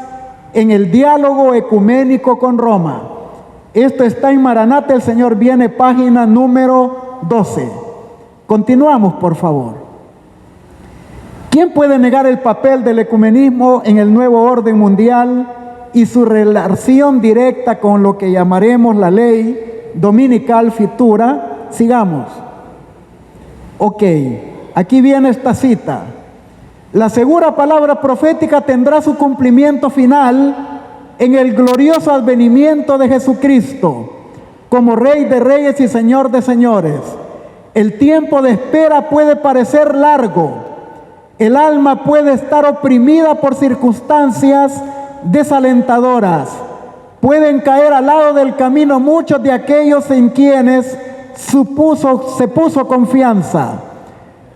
Speaker 1: en el diálogo ecuménico con Roma. Esto está en Maranata, el Señor viene, página número 12. Continuamos, por favor. ¿Quién puede negar el papel del ecumenismo en el nuevo orden mundial y su relación directa con lo que llamaremos la ley dominical futura? Sigamos. Ok, aquí viene esta cita. La segura palabra profética tendrá su cumplimiento final en el glorioso advenimiento de Jesucristo como Rey de Reyes y Señor de Señores. El tiempo de espera puede parecer largo. El alma puede estar oprimida por circunstancias desalentadoras. Pueden caer al lado del camino muchos de aquellos en quienes se puso confianza.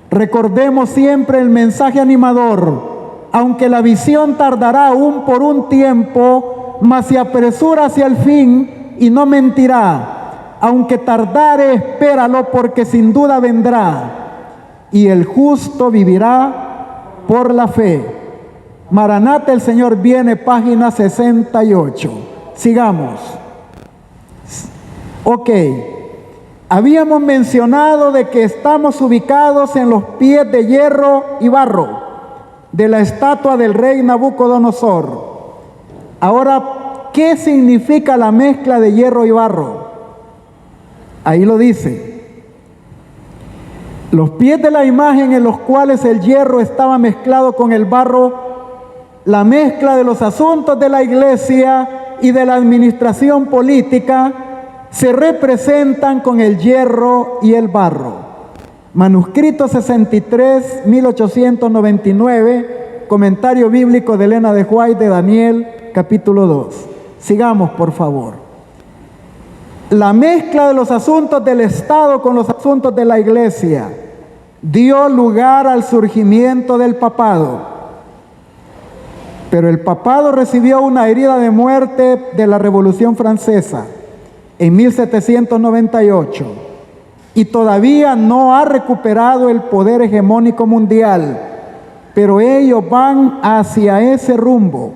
Speaker 1: Recordemos siempre el mensaje animador: aunque la visión tardará aún por un tiempo, mas se apresura hacia el fin y no mentirá. Aunque tardare, espéralo, porque sin duda vendrá, y el justo vivirá por la fe. Maranata, el Señor viene, página 68. Sigamos. Ok. Habíamos mencionado de que estamos ubicados en los pies de hierro y barro de la estatua del rey Nabucodonosor. Ahora, ¿qué significa la mezcla de hierro y barro? Ahí lo dice. Los pies de la imagen en los cuales el hierro estaba mezclado con el barro, la mezcla de los asuntos de la iglesia y de la administración política, se representan con el hierro y el barro. Manuscrito 63, 1899, comentario bíblico de Elena de White de Daniel, capítulo 2. Sigamos, por favor. La mezcla de los asuntos del Estado con los asuntos de la iglesia dio lugar al surgimiento del papado. Pero el papado recibió una herida de muerte de la Revolución Francesa en 1798 y todavía no ha recuperado el poder hegemónico mundial, pero ellos van hacia ese rumbo.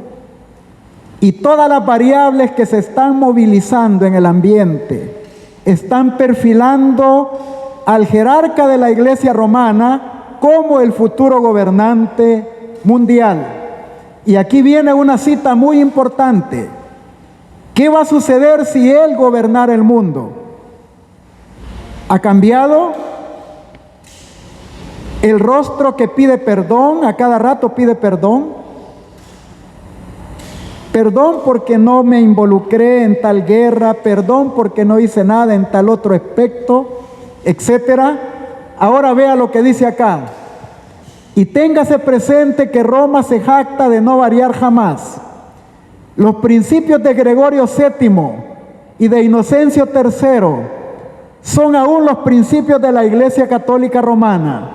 Speaker 1: Y todas las variables que se están movilizando en el ambiente están perfilando al jerarca de la Iglesia romana como el futuro gobernante mundial. Y aquí viene una cita muy importante. ¿Qué va a suceder si él gobernara el mundo? ¿Ha cambiado? El rostro que pide perdón, a cada rato pide perdón. Perdón porque no me involucré en tal guerra, perdón porque no hice nada en tal otro aspecto, etcétera. Ahora vea lo que dice acá. Y téngase presente que Roma se jacta de no variar jamás. Los principios de Gregorio VII y de Inocencio III son aún los principios de la Iglesia Católica Romana.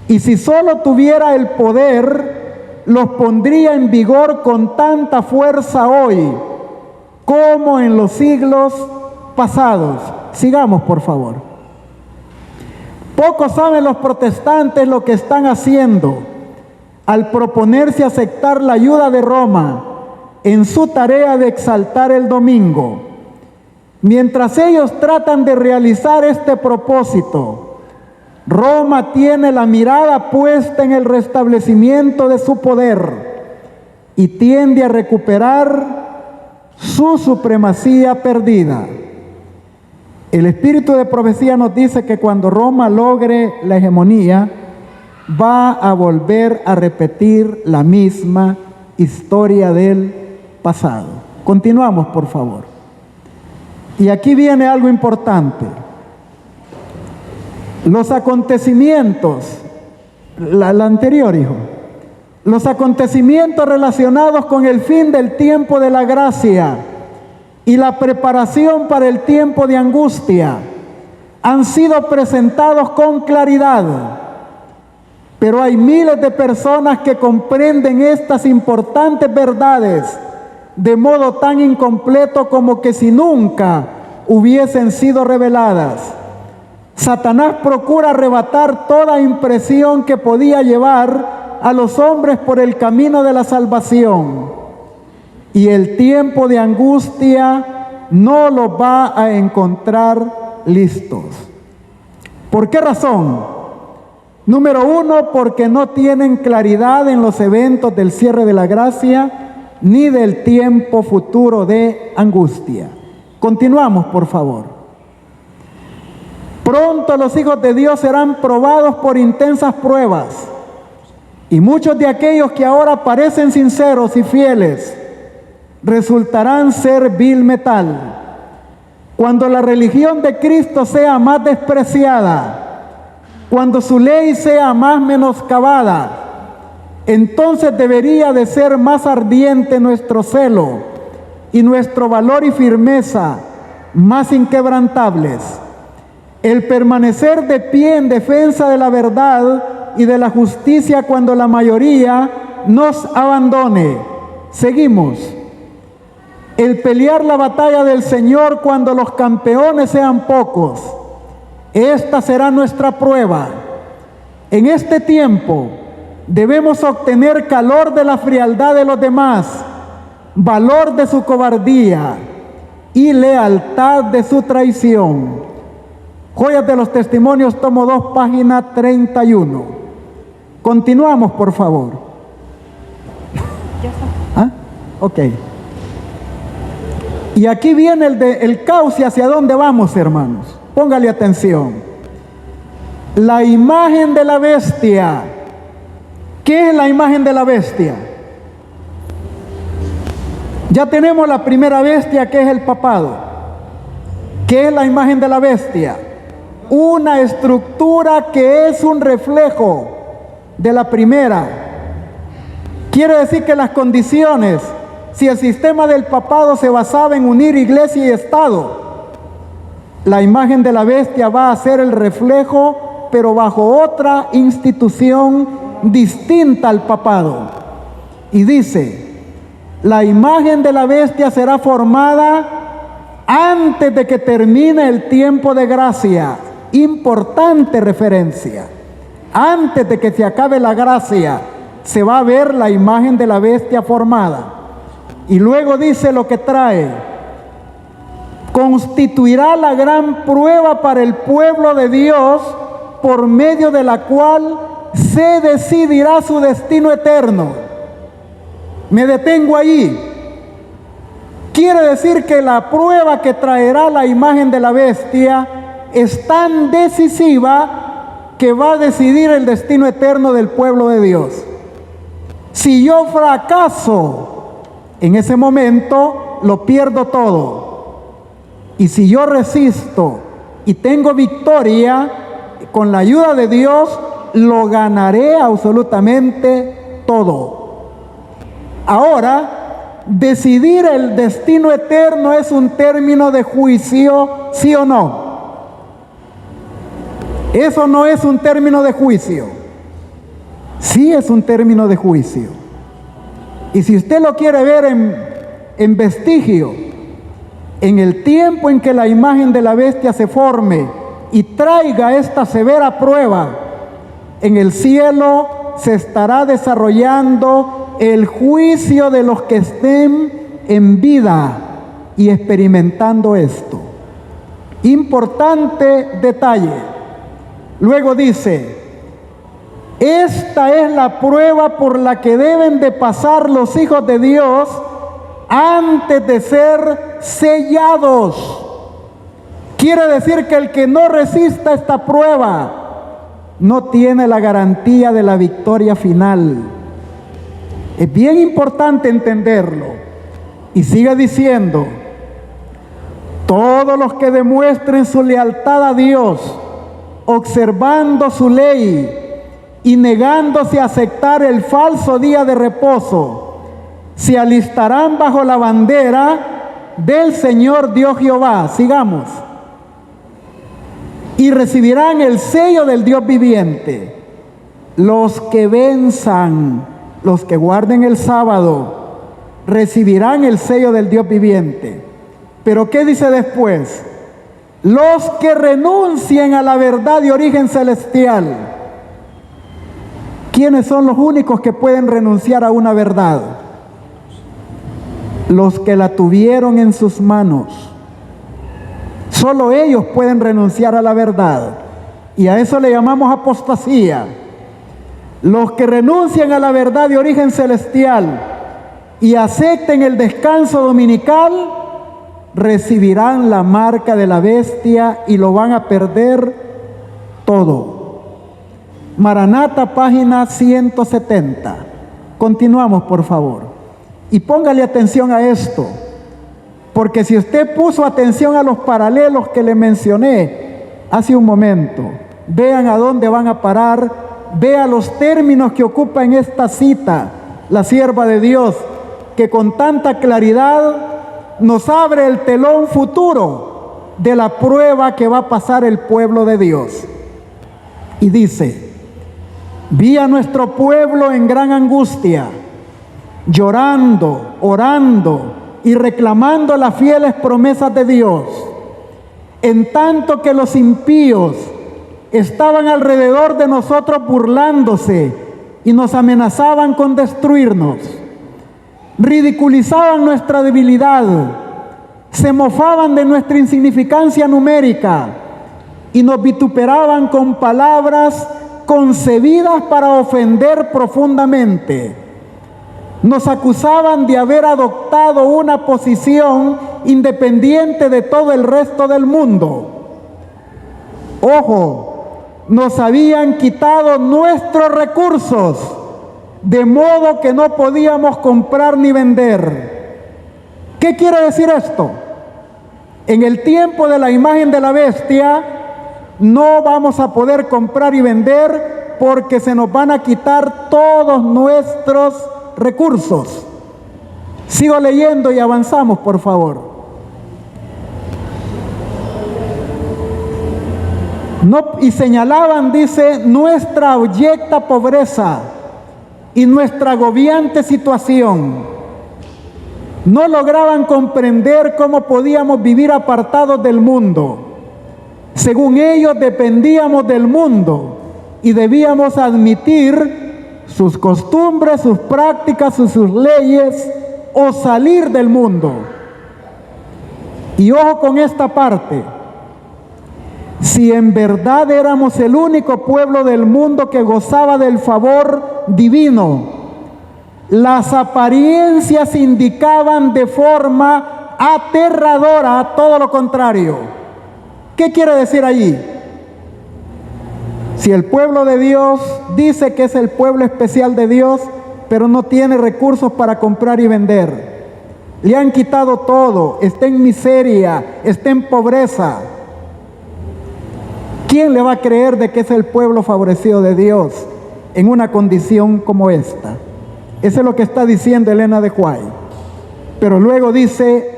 Speaker 1: Y si solo tuviera el poder, los pondría en vigor con tanta fuerza hoy como en los siglos pasados. Sigamos, por favor. Pocos saben los protestantes lo que están haciendo al proponerse aceptar la ayuda de Roma en su tarea de exaltar el domingo. Mientras ellos tratan de realizar este propósito, Roma tiene la mirada puesta en el restablecimiento de su poder y tiende a recuperar su supremacía perdida. El espíritu de profecía nos dice que cuando Roma logre la hegemonía, va a volver a repetir la misma historia del pasado. Continuamos, por favor. Y aquí viene algo importante. Los acontecimientos, la anterior, hijo. Los acontecimientos relacionados con el fin del tiempo de la gracia y la preparación para el tiempo de angustia han sido presentados con claridad. Pero hay miles de personas que comprenden estas importantes verdades de modo tan incompleto como que si nunca hubiesen sido reveladas. Satanás procura arrebatar toda impresión que podía llevar a los hombres por el camino de la salvación. Y el tiempo de angustia no los va a encontrar listos. ¿Por qué razón? Número uno, porque no tienen claridad en los eventos del cierre de la gracia ni del tiempo futuro de angustia. Continuamos, por favor. Pronto los hijos de Dios serán probados por intensas pruebas, y muchos de aquellos que ahora parecen sinceros y fieles resultarán ser vil metal. Cuando la religión de Cristo sea más despreciada, cuando su ley sea más menoscabada, entonces debería de ser más ardiente nuestro celo y nuestro valor y firmeza más inquebrantables. El permanecer de pie en defensa de la verdad y de la justicia cuando la mayoría nos abandone. Seguimos. El pelear la batalla del Señor cuando los campeones sean pocos. Esta será nuestra prueba. En este tiempo debemos obtener calor de la frialdad de los demás, valor de su cobardía y lealtad de su traición. Joyas de los Testimonios, tomo 2, página 31. Continuamos, por favor. ¿Ah? Ok. Y aquí viene el cauce hacia dónde vamos, hermanos. Póngale atención. La imagen de la bestia. ¿Qué es la imagen de la bestia? Ya tenemos la primera bestia, que es el papado. ¿Qué es la imagen de la bestia? Una estructura que es un reflejo de la primera. Quiere decir que las condiciones, si el sistema del papado se basaba en unir iglesia y Estado, la imagen de la bestia va a ser el reflejo, pero bajo otra institución distinta al papado. Y dice, la imagen de la bestia será formada antes de que termine el tiempo de gracia. Importante referencia. Antes de que se acabe la gracia, se va a ver la imagen de la bestia formada. Y luego dice lo que trae. constituirá la gran prueba para el pueblo de Dios, por medio de la cual se decidirá su destino eterno. Me detengo allí. Quiere decir que la prueba que traerá la imagen de la bestia es tan decisiva que va a decidir el destino eterno del pueblo de Dios. Si yo fracaso en ese momento, lo pierdo todo. Y si yo resisto y tengo victoria, con la ayuda de Dios, lo ganaré absolutamente todo. Ahora, decidir el destino eterno es un término de juicio, ¿sí o no? Eso no es un término de juicio. Sí es un término de juicio. Y si usted lo quiere ver en vestigio, en el tiempo en que la imagen de la bestia se forme y traiga esta severa prueba, en el cielo se estará desarrollando el juicio de los que estén en vida y experimentando esto. Importante detalle. Luego dice: esta es la prueba por la que deben de pasar los hijos de Dios antes de ser sellados. Quiere decir que el que no resista esta prueba no tiene la garantía de la victoria final. Es bien importante entenderlo. Y sigue diciendo: todos los que demuestren su lealtad a Dios, observando su ley y negándose a aceptar el falso día de reposo, se alistarán bajo la bandera del Señor Dios Jehová. Sigamos. Y recibirán el sello del Dios viviente. Los que venzan, los que guarden el sábado, recibirán el sello del Dios viviente. Pero ¿qué dice después? Los que renuncien a la verdad de origen celestial. ¿Quiénes son los únicos que pueden renunciar a una verdad? Los que la tuvieron en sus manos. Solo ellos pueden renunciar a la verdad. Y a eso le llamamos apostasía. Los que renuncian a la verdad de origen celestial y acepten el descanso dominical, recibirán la marca de la bestia y lo van a perder todo. Maranata, página 170. Continuamos, por favor. Y póngale atención a esto, porque si usted puso atención a los paralelos que le mencioné hace un momento, vean a dónde van a parar, vea los términos que ocupa en esta cita la sierva de Dios, que con tanta claridad nos abre el telón futuro de la prueba que va a pasar el pueblo de Dios. Y dice: vi a nuestro pueblo en gran angustia, llorando, orando y reclamando las fieles promesas de Dios, en tanto que los impíos estaban alrededor de nosotros burlándose y nos amenazaban con destruirnos. Ridiculizaban nuestra debilidad, se mofaban de nuestra insignificancia numérica y nos vituperaban con palabras concebidas para ofender profundamente. Nos acusaban de haber adoptado una posición independiente de todo el resto del mundo. Ojo, nos habían quitado nuestros recursos, de modo que no podíamos comprar ni vender. ¿Qué quiere decir esto? En el tiempo de la imagen de la bestia, no vamos a poder comprar y vender porque se nos van a quitar todos nuestros recursos. Sigo leyendo y avanzamos, por favor. Y señalaban, dice, nuestra abyecta pobreza y nuestra agobiante situación. No lograban comprender cómo podíamos vivir apartados del mundo. Según ellos, dependíamos del mundo y debíamos admitir sus costumbres, sus prácticas, sus leyes, o salir del mundo. Y ojo con esta parte. Si en verdad éramos el único pueblo del mundo que gozaba del favor divino, las apariencias indicaban de forma aterradora todo lo contrario. ¿Qué quiere decir allí? Si el pueblo de Dios dice que es el pueblo especial de Dios, pero no tiene recursos para comprar y vender, le han quitado todo, está en miseria, está en pobreza, ¿quién le va a creer de que es el pueblo favorecido de Dios en una condición como esta? Eso es lo que está diciendo Elena de White. Pero luego dice,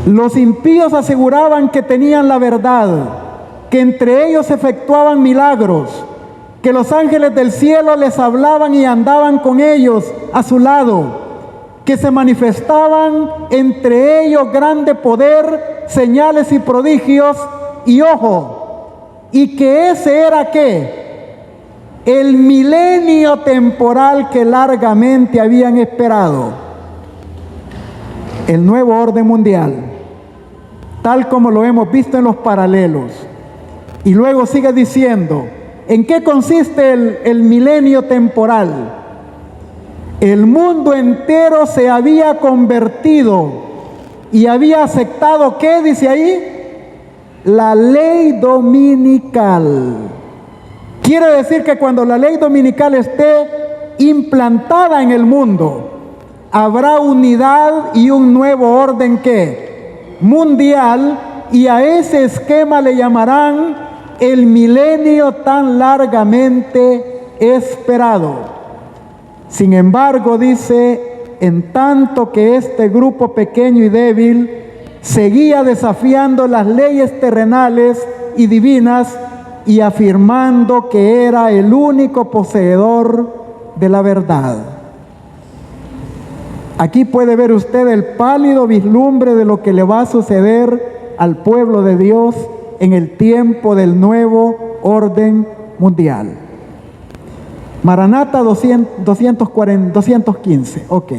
Speaker 1: los impíos aseguraban que tenían la verdad, que entre ellos efectuaban milagros, que los ángeles del cielo les hablaban y andaban con ellos a su lado, que se manifestaban entre ellos grande poder, señales y prodigios, y ojo, y que ese era ¿qué? El milenio temporal que largamente habían esperado, el nuevo orden mundial, tal como lo hemos visto en los paralelos. Y luego sigue diciendo, ¿en qué consiste el milenio temporal? El mundo entero se había convertido y había aceptado, ¿qué dice ahí? La ley dominical. Quiere decir que cuando la ley dominical esté implantada en el mundo, habrá unidad y un nuevo orden ¿qué? Mundial, y a ese esquema le llamarán el milenio tan largamente esperado. Sin embargo, dice, en tanto que este grupo pequeño y débil seguía desafiando las leyes terrenales y divinas y afirmando que era el único poseedor de la verdad. Aquí puede ver usted el pálido vislumbre de lo que le va a suceder al pueblo de Dios en el tiempo del nuevo orden mundial. Maranata 215, ok.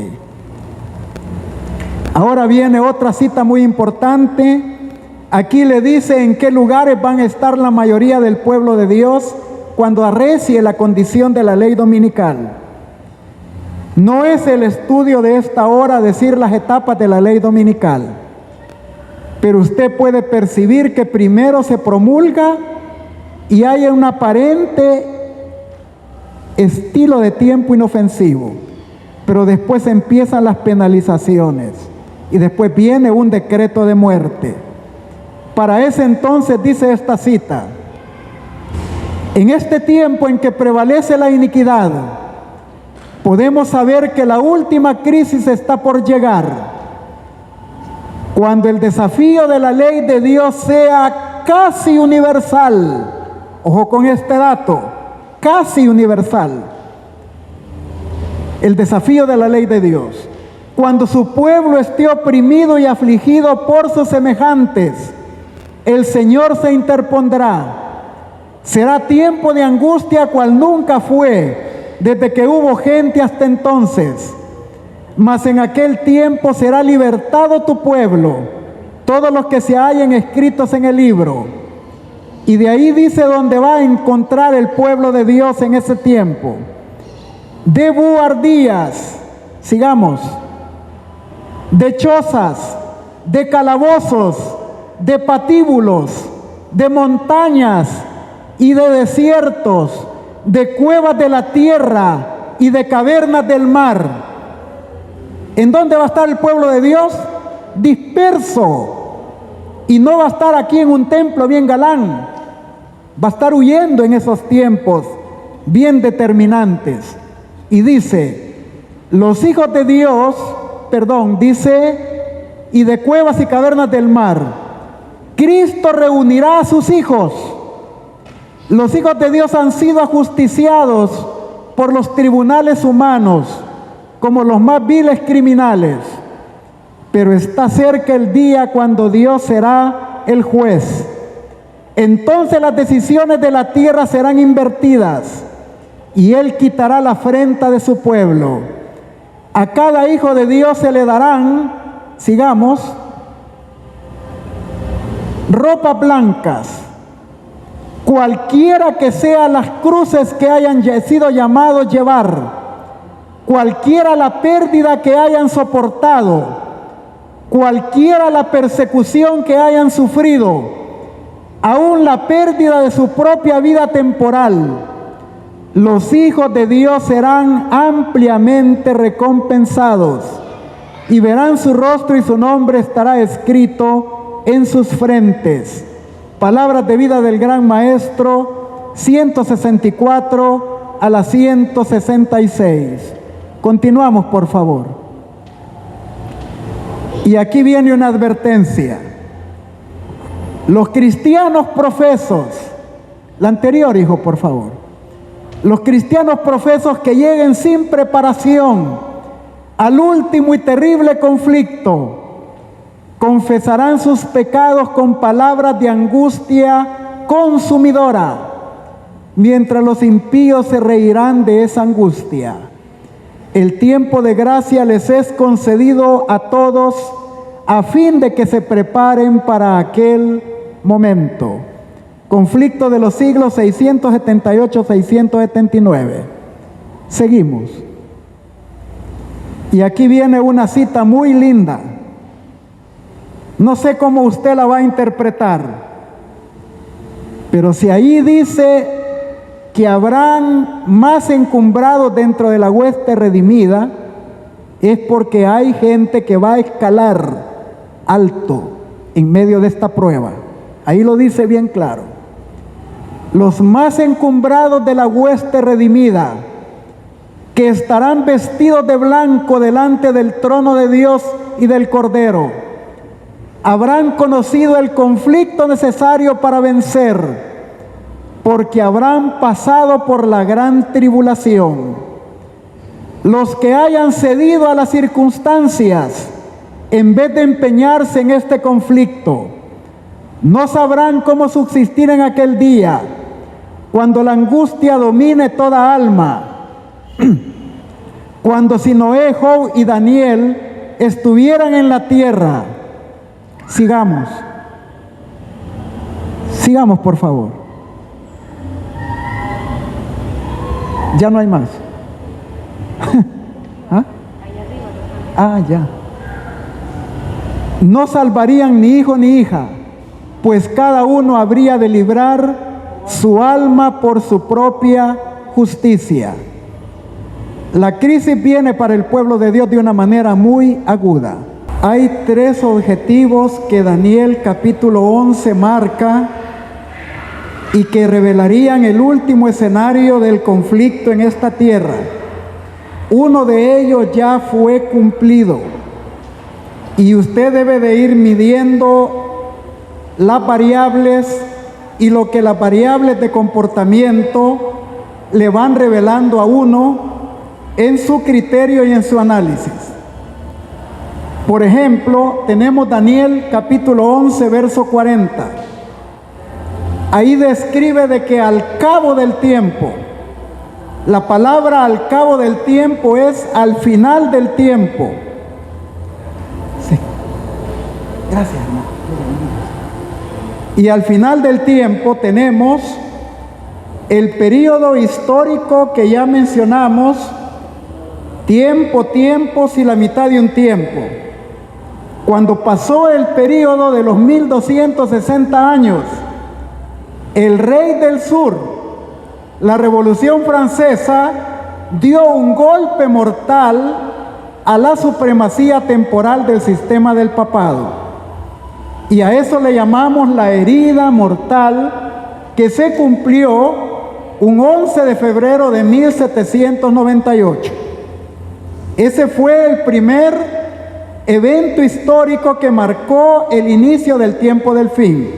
Speaker 1: Ahora viene otra cita muy importante. Aquí le dice en qué lugares van a estar la mayoría del pueblo de Dios cuando arrecie la condición de la ley dominical. No es el estudio de esta hora decir las etapas de la ley dominical, pero usted puede percibir que primero se promulga y hay un aparente estilo de tiempo inofensivo, pero después empiezan las penalizaciones y después viene un decreto de muerte. Para ese entonces dice esta cita, en este tiempo en que prevalece la iniquidad, podemos saber que la última crisis está por llegar, cuando el desafío de la ley de Dios sea casi universal. Ojo con este dato, casi universal. El desafío de la ley de Dios. Cuando su pueblo esté oprimido y afligido por sus semejantes, el Señor se interpondrá. Será tiempo de angustia cual nunca fue, desde que hubo gente hasta entonces. Mas en aquel tiempo será libertado tu pueblo, todos los que se hallen escritos en el libro. Y de ahí dice dónde va a encontrar el pueblo de Dios en ese tiempo. De buhardías, sigamos, de chozas, de calabozos, de patíbulos, de montañas y de desiertos, de cuevas de la tierra y de cavernas del mar. ¿En dónde va a estar el pueblo de Dios? Disperso. Y no va a estar aquí en un templo bien galán. Va a estar huyendo en esos tiempos bien determinantes. Y dice, los hijos de Dios, dice, y de cuevas y cavernas del mar, Cristo reunirá a sus hijos. Los hijos de Dios han sido ajusticiados por los tribunales humanos como los más viles criminales, pero está cerca el día cuando Dios será el juez. Entonces las decisiones de la tierra serán invertidas y Él quitará la afrenta de su pueblo. A cada hijo de Dios se le darán, sigamos, ropas blancas, cualquiera que sean las cruces que hayan sido llamados llevar, cualquiera la pérdida que hayan soportado, cualquiera la persecución que hayan sufrido, aún la pérdida de su propia vida temporal, los hijos de Dios serán ampliamente recompensados y verán su rostro y su nombre estará escrito en sus frentes. Palabras de vida del Gran Maestro, 164 a la 166. Continuamos, por favor. Y aquí viene una advertencia. Los cristianos profesos, la anterior, hijo, por favor. Los cristianos profesos que lleguen sin preparación al último y terrible conflicto, confesarán sus pecados con palabras de angustia consumidora, mientras los impíos se reirán de esa angustia. El tiempo de gracia les es concedido a todos a fin de que se preparen para aquel momento. Conflicto de los siglos 678-679. Seguimos. Y aquí viene una cita muy linda. No sé cómo usted la va a interpretar, pero si ahí dice que habrán más encumbrados dentro de la hueste redimida, es porque hay gente que va a escalar alto en medio de esta prueba. Ahí lo dice bien claro. Los más encumbrados de la hueste redimida, que estarán vestidos de blanco delante del trono de Dios y del Cordero, habrán conocido el conflicto necesario para vencer, porque habrán pasado por la gran tribulación. Los que hayan cedido a las circunstancias, en vez de empeñarse en este conflicto, no sabrán cómo subsistir en aquel día, cuando la angustia domine toda alma, cuando si Noé, Job y Daniel estuvieran en la tierra. Sigamos. Sigamos, por favor. Ya no hay más. ¿Ah? Ah, ya. No salvarían ni hijo ni hija, pues cada uno habría de librar su alma por su propia justicia. La crisis viene para el pueblo de Dios de una manera muy aguda. Hay tres objetivos que Daniel capítulo 11 marca y que revelarían el último escenario del conflicto en esta tierra. Uno de ellos ya fue cumplido y usted debe de ir midiendo las variables y lo que las variables de comportamiento le van revelando a uno en su criterio y en su análisis. Por ejemplo, tenemos Daniel capítulo 11, verso 40. Ahí describe de que al cabo del tiempo, la palabra al cabo del tiempo es al final del tiempo. Sí. Gracias, hermano. Y al final del tiempo tenemos el periodo histórico que ya mencionamos, tiempos y la mitad de un tiempo. Cuando pasó el periodo de los 1260 años, el rey del sur, la Revolución Francesa, dio un golpe mortal a la supremacía temporal del sistema del papado. Y a eso le llamamos la herida mortal que se cumplió un 11 de febrero de 1798. Ese fue el primer evento histórico que marcó el inicio del tiempo del fin.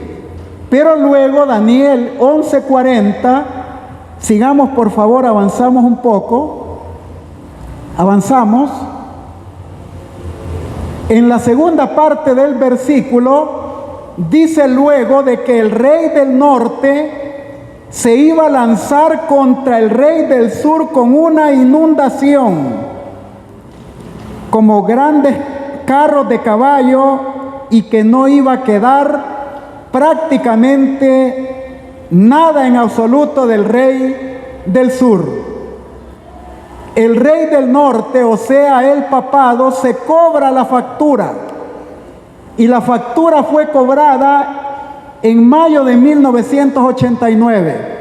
Speaker 1: Pero luego Daniel 11:40, sigamos por favor, avanzamos un poco, avanzamos. En la segunda parte del versículo dice luego de que el rey del norte se iba a lanzar contra el rey del sur con una inundación, como grandes carros de caballo, y que no iba a quedar prácticamente nada en absoluto del rey del sur. El rey del norte, o sea, el papado, se cobra la factura. Y la factura fue cobrada en mayo de 1989,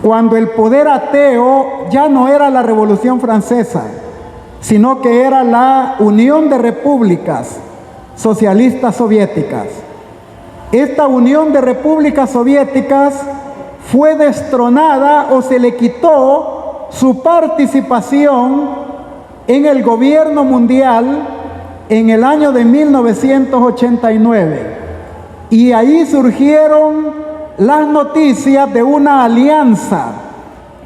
Speaker 1: cuando el poder ateo ya no era la Revolución Francesa, sino que era la Unión de Repúblicas Socialistas Soviéticas. Esta Unión de Repúblicas Soviéticas fue destronada o se le quitó su participación en el gobierno mundial en el año de 1989. Y ahí surgieron las noticias de una alianza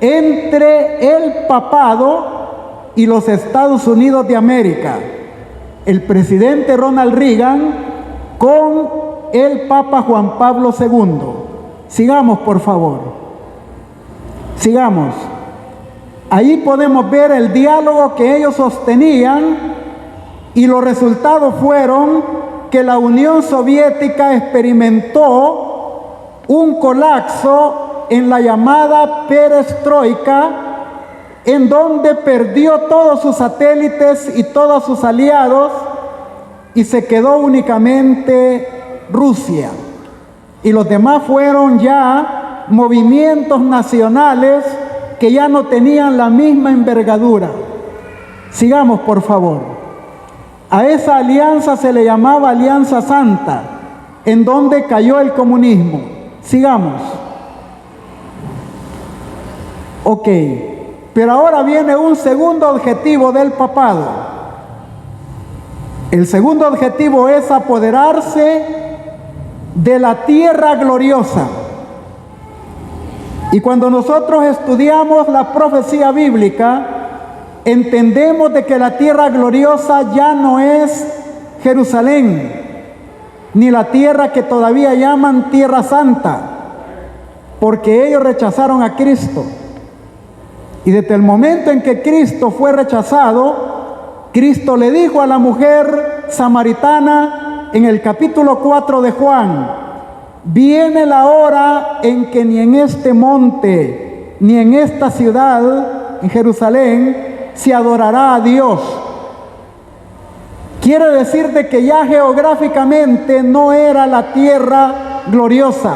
Speaker 1: entre el papado y los Estados Unidos de América, el presidente Ronald Reagan con el Papa Juan Pablo II. Sigamos, por favor. Sigamos. Ahí podemos ver el diálogo que ellos sostenían, y los resultados fueron que la Unión Soviética experimentó un colapso en la llamada perestroika, en donde perdió todos sus satélites y todos sus aliados, y se quedó únicamente Rusia. Y los demás fueron ya movimientos nacionales que ya no tenían la misma envergadura. Sigamos, por favor. A esa alianza se le llamaba Alianza Santa, en donde cayó el comunismo. Sigamos. Ok, pero ahora viene un segundo objetivo del papado. El segundo objetivo es apoderarse de la tierra gloriosa. Y cuando nosotros estudiamos la profecía bíblica, entendemos de que la tierra gloriosa ya no es Jerusalén, ni la tierra que todavía llaman Tierra Santa, porque ellos rechazaron a Cristo. Y desde el momento en que Cristo fue rechazado, Cristo le dijo a la mujer samaritana en el capítulo 4 de Juan: viene la hora en que ni en este monte, ni en esta ciudad, en Jerusalén, se adorará a Dios. Quiere decir de que ya geográficamente no era la tierra gloriosa.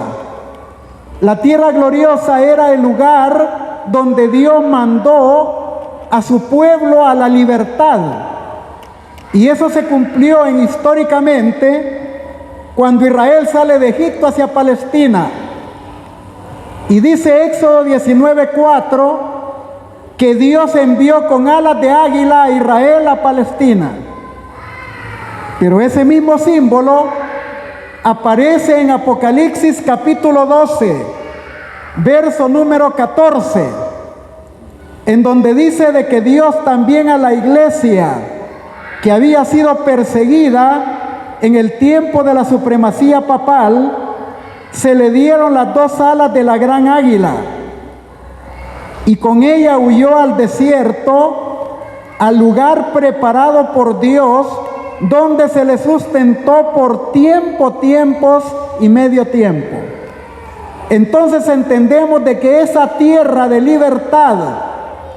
Speaker 1: La tierra gloriosa era el lugar donde Dios mandó a su pueblo a la libertad. Y eso se cumplió históricamente cuando Israel sale de Egipto hacia Palestina. Y dice Éxodo 19:4 que Dios envió con alas de águila a Israel a Palestina. Pero ese mismo símbolo aparece en Apocalipsis capítulo 12, verso número 14, en donde dice de que Dios también a la iglesia que había sido perseguida en el tiempo de la supremacía papal, se le dieron las dos alas de la gran águila, y con ella huyó al desierto, al lugar preparado por Dios, donde se le sustentó por tiempos y medio tiempo. Entonces entendemos de que esa tierra de libertad,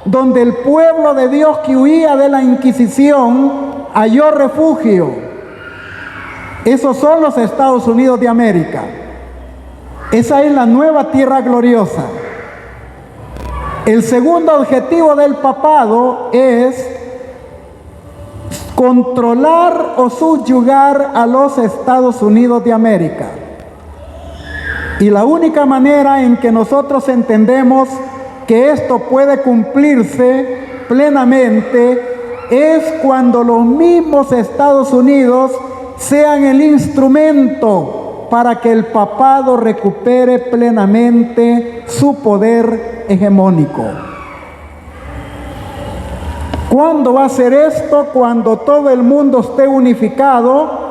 Speaker 1: donde el pueblo de Dios que huía de la Inquisición halló refugio, esos son los Estados Unidos de América. Esa es la nueva tierra gloriosa. El segundo objetivo del papado es controlar o subyugar a los Estados Unidos de América. Y la única manera en que nosotros entendemos que esto puede cumplirse plenamente es cuando los mismos Estados Unidos sean el instrumento para que el papado recupere plenamente su poder hegemónico. ¿Cuándo va a ser esto? Cuando todo el mundo esté unificado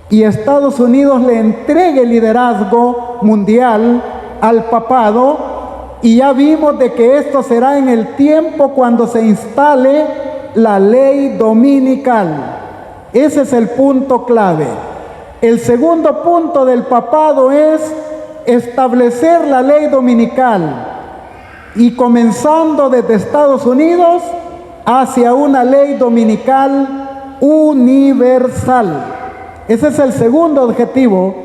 Speaker 1: y Estados Unidos le entregue el liderazgo mundial al papado, y ya vimos de que esto será en el tiempo cuando se instale la ley dominical. Ese es el punto clave. El segundo punto del papado es establecer la ley dominical y comenzando desde Estados Unidos hacia una ley dominical universal. Ese es el segundo objetivo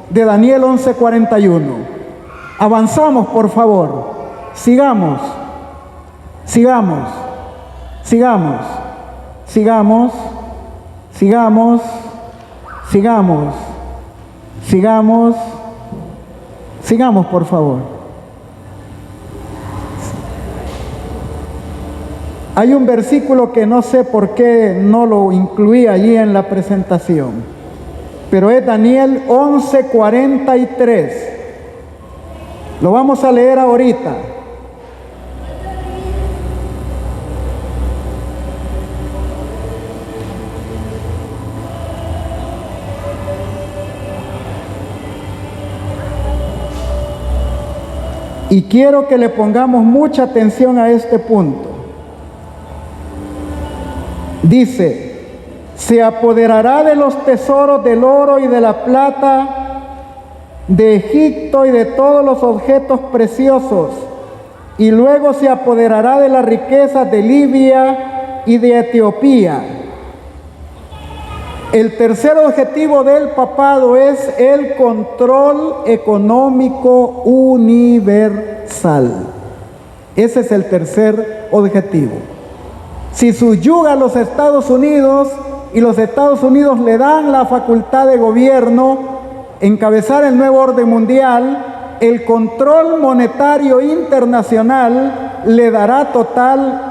Speaker 1: de Daniel 11:41. Avanzamos, por favor. Sigamos. Sigamos. Sigamos. Sigamos. Sigamos. Sigamos. Sigamos. Sigamos, por favor. Hay un versículo que no sé por qué no lo incluí allí en la presentación, pero es Daniel 11:43. Lo vamos a leer ahorita. Y quiero que le pongamos mucha atención a este punto. Dice, se apoderará de los tesoros del oro y de la plata, de Egipto y de todos los objetos preciosos, y luego se apoderará de las riquezas de Libia y de Etiopía. El tercer objetivo del papado es el control económico universal. Ese es el tercer objetivo. Si subyuga a los Estados Unidos y los Estados Unidos le dan la facultad de gobierno, encabezar el nuevo orden mundial, el control monetario internacional le dará total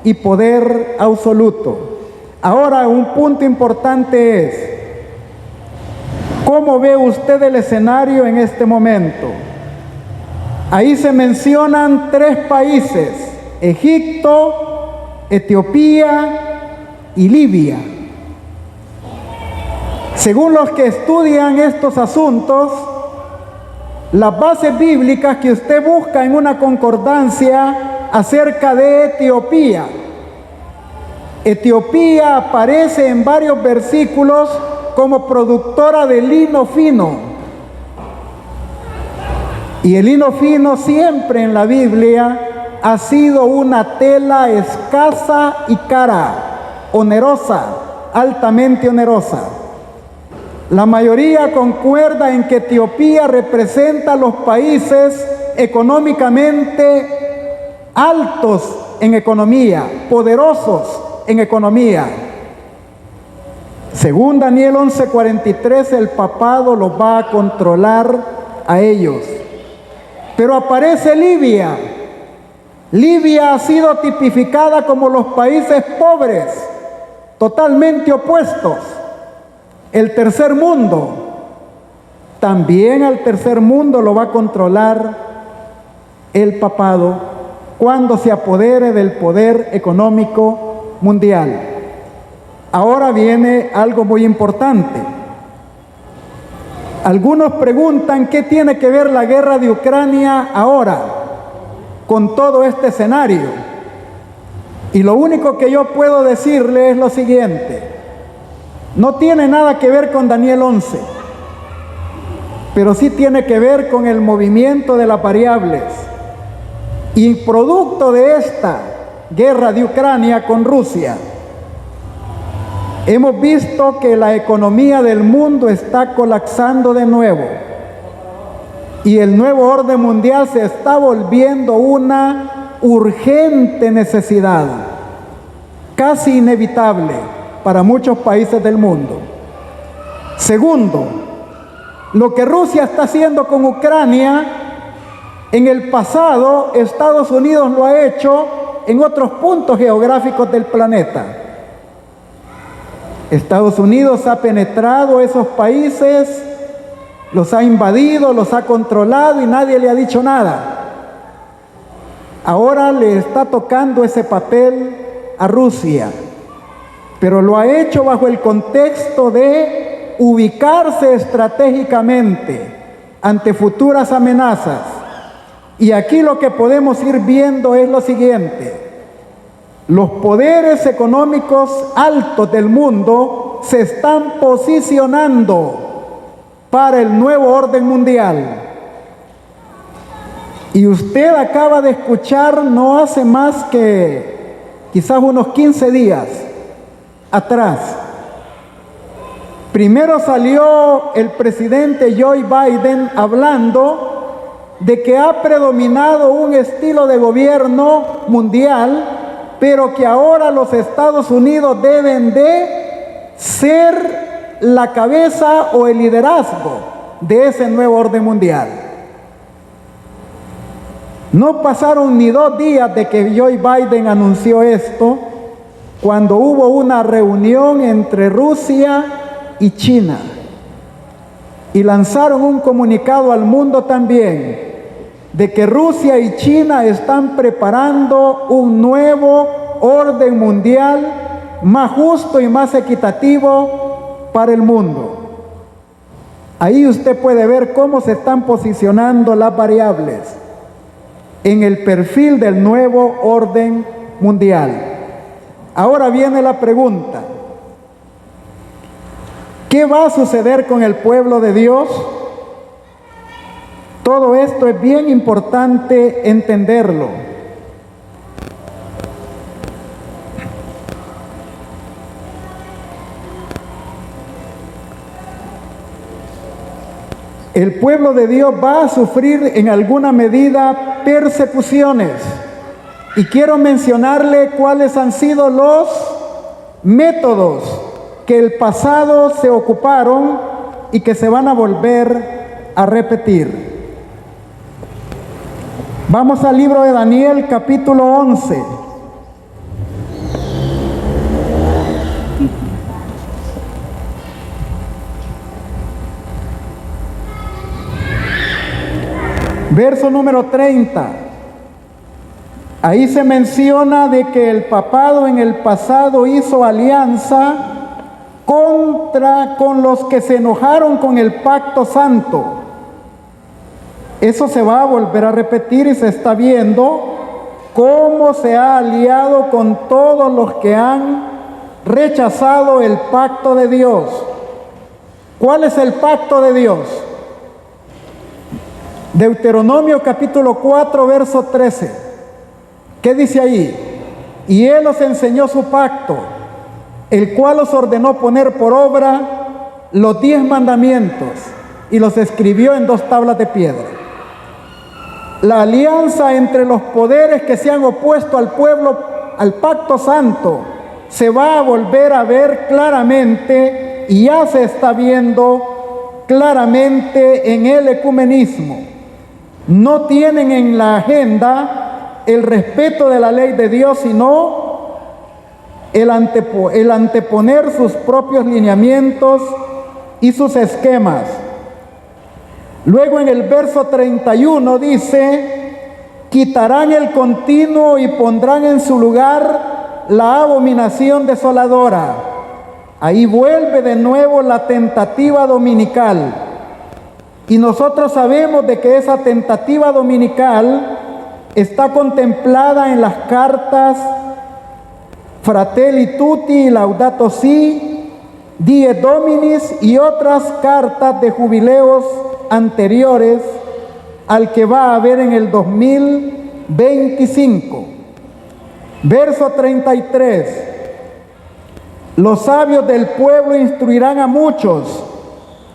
Speaker 1: y poder absoluto. Ahora, un punto importante es, ¿cómo ve usted el escenario en este momento? Ahí se mencionan 3 países, Egipto, Etiopía y Libia. Según los que estudian estos asuntos, las bases bíblicas que usted busca en una concordancia acerca de Etiopía, Etiopía aparece en varios versículos como productora de lino fino. Y el lino fino siempre en la Biblia ha sido una tela escasa y cara, onerosa, altamente onerosa. La mayoría concuerda en que Etiopía representa a los países económicamente altos en economía, poderosos en economía. Según Daniel 11:43, el papado los va a controlar a ellos. Pero aparece Libia. Libia ha sido tipificada como los países pobres, totalmente opuestos. El tercer mundo, también al tercer mundo lo va a controlar el papado cuando se apodere del poder económico mundial. Ahora viene algo muy importante. Algunos preguntan qué tiene que ver la guerra de Ucrania ahora con todo este escenario. Y lo único que yo puedo decirle es lo siguiente: no tiene nada que ver con Daniel 11, pero sí tiene que ver con el movimiento de las variables. Y producto de esta guerra de Ucrania con Rusia, hemos visto que la economía del mundo está colapsando de nuevo y el nuevo orden mundial se está volviendo una urgente necesidad, casi inevitable para muchos países del mundo. Segundo, lo que Rusia está haciendo con Ucrania, en el pasado Estados Unidos lo ha hecho en otros puntos geográficos del planeta. Estados Unidos ha penetrado esos países, los ha invadido, los ha controlado y nadie le ha dicho nada. Ahora le está tocando ese papel a Rusia, pero lo ha hecho bajo el contexto de ubicarse estratégicamente ante futuras amenazas. Y aquí lo que podemos ir viendo es lo siguiente: los poderes económicos altos del mundo se están posicionando para el nuevo orden mundial. Y usted acaba de escuchar no hace más que quizás unos 15 días atrás. Primero salió el presidente Joe Biden hablando de que ha predominado un estilo de gobierno mundial, pero que ahora los Estados Unidos deben de ser la cabeza o el liderazgo de ese nuevo orden mundial. No pasaron ni 2 días de que Joe Biden anunció esto, cuando hubo una reunión entre Rusia y China, y lanzaron un comunicado al mundo también de que Rusia y China están preparando un nuevo orden mundial más justo y más equitativo para el mundo. Ahí usted puede ver cómo se están posicionando las variables en el perfil del nuevo orden mundial. Ahora viene la pregunta: ¿qué va a suceder con el pueblo de Dios? Todo esto es bien importante entenderlo. El pueblo de Dios va a sufrir en alguna medida persecuciones. Y quiero mencionarle cuáles han sido los métodos que el pasado se ocuparon y que se van a volver a repetir. Vamos al libro de Daniel, capítulo 11. Verso número 30. Ahí se menciona de que el papado en el pasado hizo alianza con los que se enojaron con el pacto santo. Eso se va a volver a repetir y se está viendo cómo se ha aliado con todos los que han rechazado el pacto de Dios. ¿Cuál es el pacto de Dios? Deuteronomio capítulo 4, verso 13. ¿Qué dice ahí? Y Él os enseñó su pacto, el cual os ordenó poner por obra los 10 mandamientos y los escribió en 2 tablas de piedra. La alianza entre los poderes que se han opuesto al pueblo, al pacto santo, se va a volver a ver claramente y ya se está viendo claramente en el ecumenismo. No tienen en la agenda el respeto de la ley de Dios, sino el anteponer sus propios lineamientos y sus esquemas. Luego en el verso 31 dice: quitarán el continuo y pondrán en su lugar la abominación desoladora. Ahí vuelve de nuevo la tentativa dominical. Y nosotros sabemos de que esa tentativa dominical está contemplada en las cartas Fratelli Tutti y Laudato Si, Die Dominis y otras cartas de jubileos anteriores al que va a haber en el 2025. Verso 33. Los sabios del pueblo instruirán a muchos,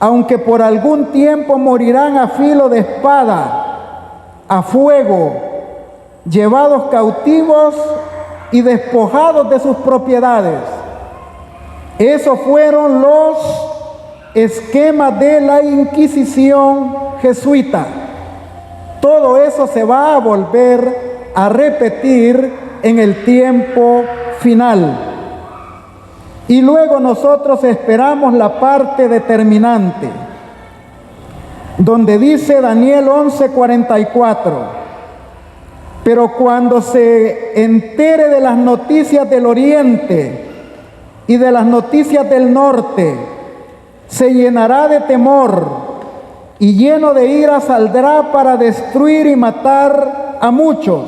Speaker 1: aunque por algún tiempo morirán a filo de espada, a fuego, llevados cautivos y despojados de sus propiedades. Esos fueron los esquemas de la Inquisición jesuita. Todo eso se va a volver a repetir en el tiempo final. Y luego nosotros esperamos la parte determinante, donde dice Daniel 11:44: pero cuando se entere de las noticias del oriente y de las noticias del norte, se llenará de temor y lleno de ira saldrá para destruir y matar a muchos.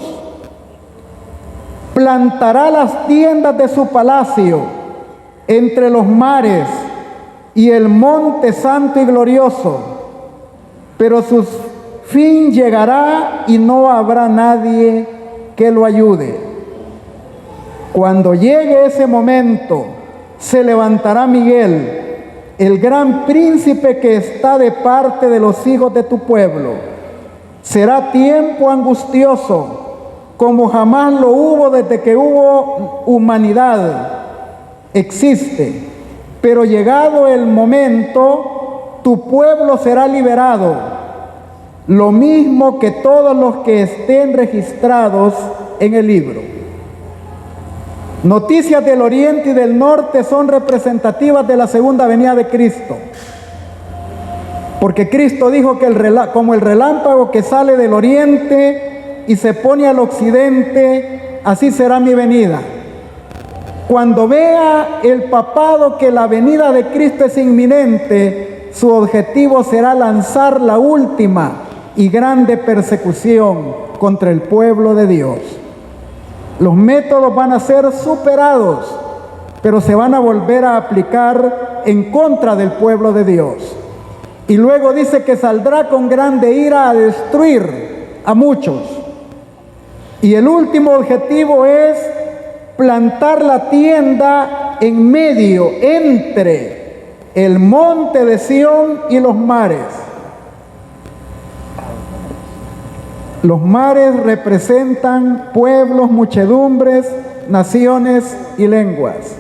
Speaker 1: Plantará las tiendas de su palacio entre los mares y el monte santo y glorioso, pero su fin llegará y no habrá nadie que lo ayude. Cuando llegue ese momento, se levantará Miguel, el gran príncipe que está de parte de los hijos de tu pueblo. Será tiempo angustioso, como jamás lo hubo desde que hubo humanidad. Existe, pero llegado el momento, tu pueblo será liberado, lo mismo que todos los que estén registrados en el libro. Noticias del oriente y del norte son representativas de la segunda venida de Cristo. Porque Cristo dijo que como el relámpago que sale del oriente y se pone al occidente, así será mi venida. Cuando vea el papado que la venida de Cristo es inminente, su objetivo será lanzar la última y grande persecución contra el pueblo de Dios. Los métodos van a ser superados, pero se van a volver a aplicar en contra del pueblo de Dios. Y luego dice que saldrá con grande ira a destruir a muchos. Y el último objetivo es plantar la tienda en medio, entre el monte de Sión y los mares. Los mares representan pueblos, muchedumbres, naciones y lenguas.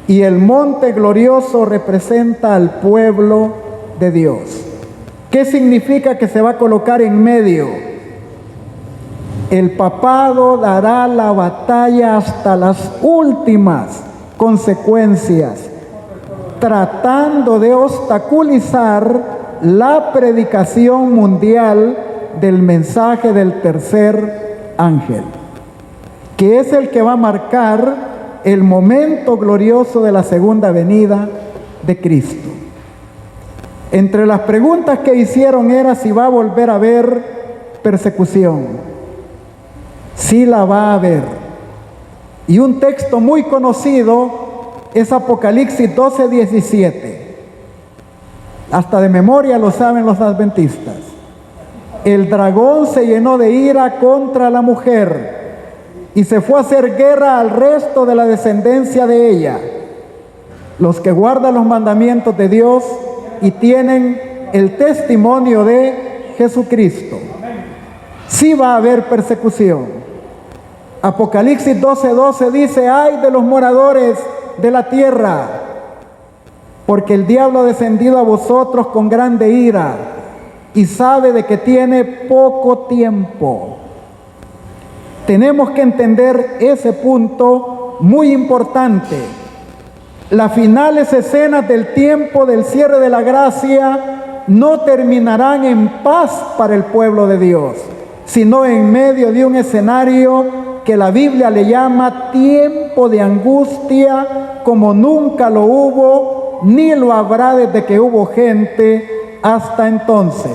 Speaker 1: Y el monte glorioso representa al pueblo de Dios. ¿Qué significa que se va a colocar en medio? El papado dará la batalla hasta las últimas consecuencias, tratando de obstaculizar la predicación mundial del mensaje del tercer ángel, que es el que va a marcar el momento glorioso de la segunda venida de Cristo. Entre las preguntas que hicieron era si va a volver a haber persecución. Sí la va a haber. Y un texto muy conocido es Apocalipsis 12:17. Hasta de memoria lo saben los adventistas. El dragón se llenó de ira contra la mujer y se fue a hacer guerra al resto de la descendencia de ella, los que guardan los mandamientos de Dios y tienen el testimonio de Jesucristo. Sí va a haber persecución. Apocalipsis 12:12 dice: ay de los moradores de la tierra, porque el diablo ha descendido a vosotros con grande ira y sabe de que tiene poco tiempo. Tenemos que entender ese punto muy importante. Las finales escenas del tiempo del cierre de la gracia no terminarán en paz para el pueblo de Dios, sino en medio de un escenario que la Biblia le llama tiempo de angustia, como nunca lo hubo ni lo habrá desde que hubo gente hasta entonces.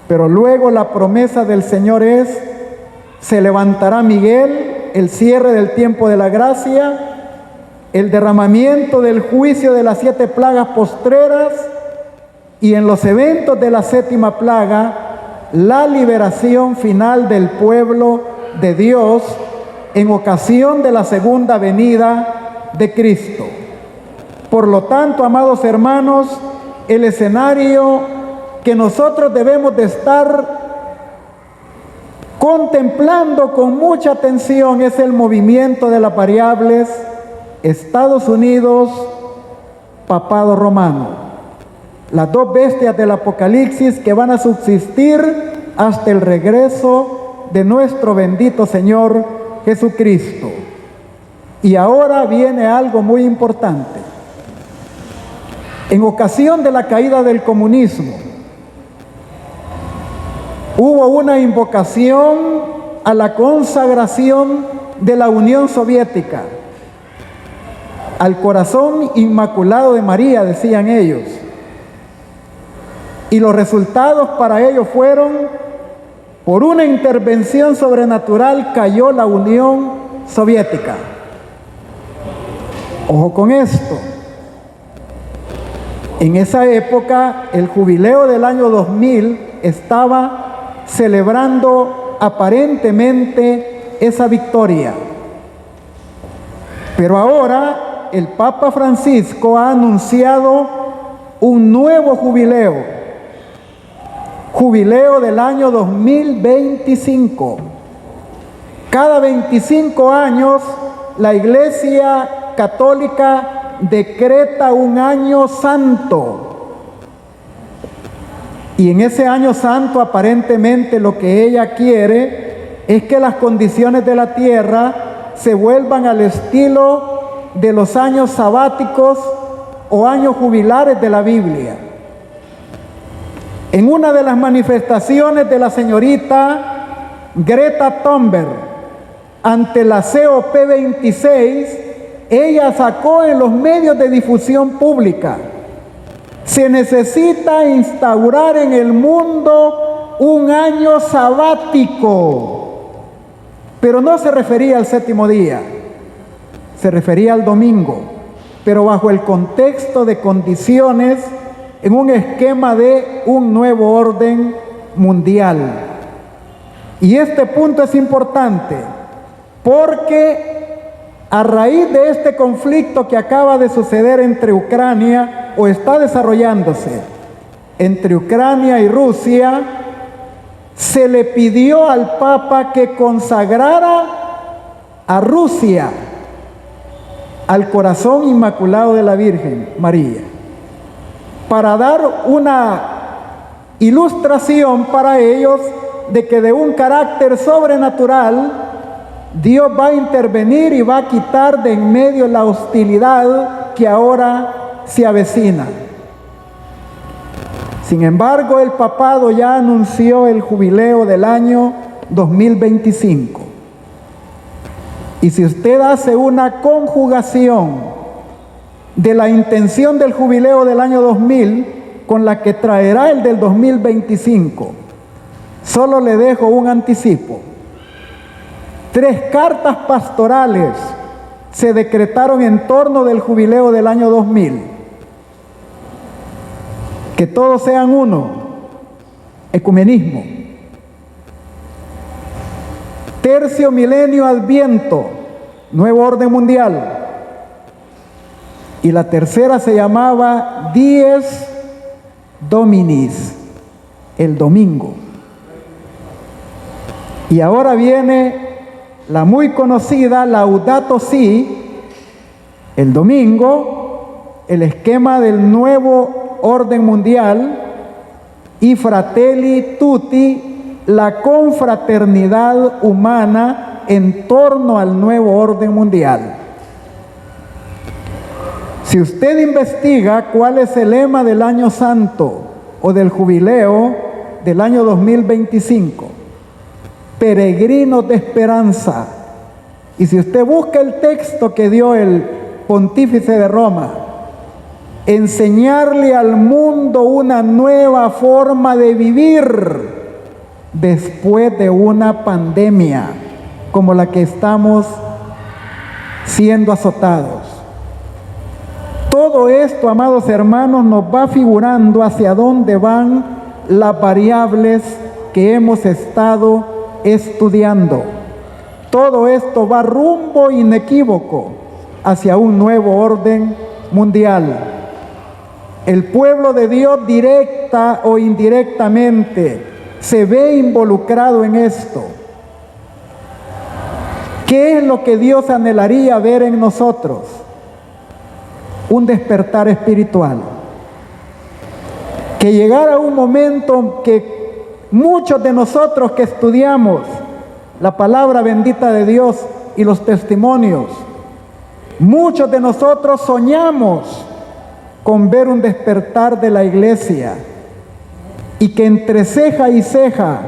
Speaker 1: Pero luego la promesa del Señor es: se levantará Miguel, el cierre del tiempo de la gracia, el derramamiento del juicio de las 7 plagas postreras, y en los eventos de la 7ª plaga, la liberación final del pueblo de Dios en ocasión de la segunda venida de Cristo. Por lo tanto, amados hermanos, el escenario que nosotros debemos de estar contemplando con mucha atención es el movimiento de las variables Estados Unidos, papado romano. Las dos bestias del Apocalipsis que van a subsistir hasta el regreso de nuestro bendito Señor Jesucristo. Y ahora viene algo muy importante. En ocasión de la caída del comunismo, hubo una invocación a la consagración de la Unión Soviética, al corazón inmaculado de María, decían ellos. Y los resultados para ellos fueron: por una intervención sobrenatural cayó la Unión Soviética. Ojo con esto. En esa época, el jubileo del año 2000 estaba celebrando aparentemente esa victoria. Pero ahora el Papa Francisco ha anunciado un nuevo jubileo del año 2025. Cada 25 años la Iglesia Católica decreta un año santo. Y en ese año santo aparentemente lo que ella quiere es que las condiciones de la tierra se vuelvan al estilo de los años sabáticos o años jubilares de la Biblia. En una de las manifestaciones de la señorita Greta Thunberg ante la COP26, ella sacó en los medios de difusión pública: se necesita instaurar en el mundo un año sabático. Pero no se refería al séptimo día, se refería al domingo, pero bajo el contexto de condiciones en un esquema de un nuevo orden mundial. Y este punto es importante porque a raíz de este conflicto que acaba de suceder entre Ucrania, o está desarrollándose entre Ucrania y Rusia, se le pidió al Papa que consagrara a Rusia al corazón inmaculado de la Virgen María, para dar una ilustración para ellos de que de un carácter sobrenatural Dios va a intervenir y va a quitar de en medio la hostilidad que ahora se avecina. Sin embargo, el papado ya anunció el jubileo del año 2025. Y si usted hace una conjugación de la intención del jubileo del año 2000 con la que traerá el del 2025, solo le dejo un anticipo. 3 cartas pastorales se decretaron en torno del jubileo del año 2000. Que todos sean uno: ecumenismo, tercio milenio adviento, nuevo orden mundial. Y la tercera se llamaba Dies Dominis, el domingo. Y ahora viene la muy conocida Laudato Si, el domingo, el esquema del nuevo orden mundial, y Fratelli Tutti, la confraternidad humana en torno al nuevo orden mundial. Si usted investiga cuál es el lema del año santo o del jubileo del año 2025, peregrinos de esperanza, y si usted busca el texto que dio el pontífice de Roma, enseñarle al mundo una nueva forma de vivir después de una pandemia como la que estamos siendo azotados. Todo esto, amados hermanos, nos va figurando hacia dónde van las variables que hemos estado estudiando. Todo esto va rumbo inequívoco hacia un nuevo orden mundial. El pueblo de Dios, directa o indirectamente, se ve involucrado en esto. ¿Qué es lo que Dios anhelaría ver en nosotros? Un despertar espiritual. Que llegara un momento que muchos de nosotros que estudiamos la palabra bendita de Dios y los testimonios, muchos de nosotros soñamos con ver un despertar de la iglesia, y que entre ceja y ceja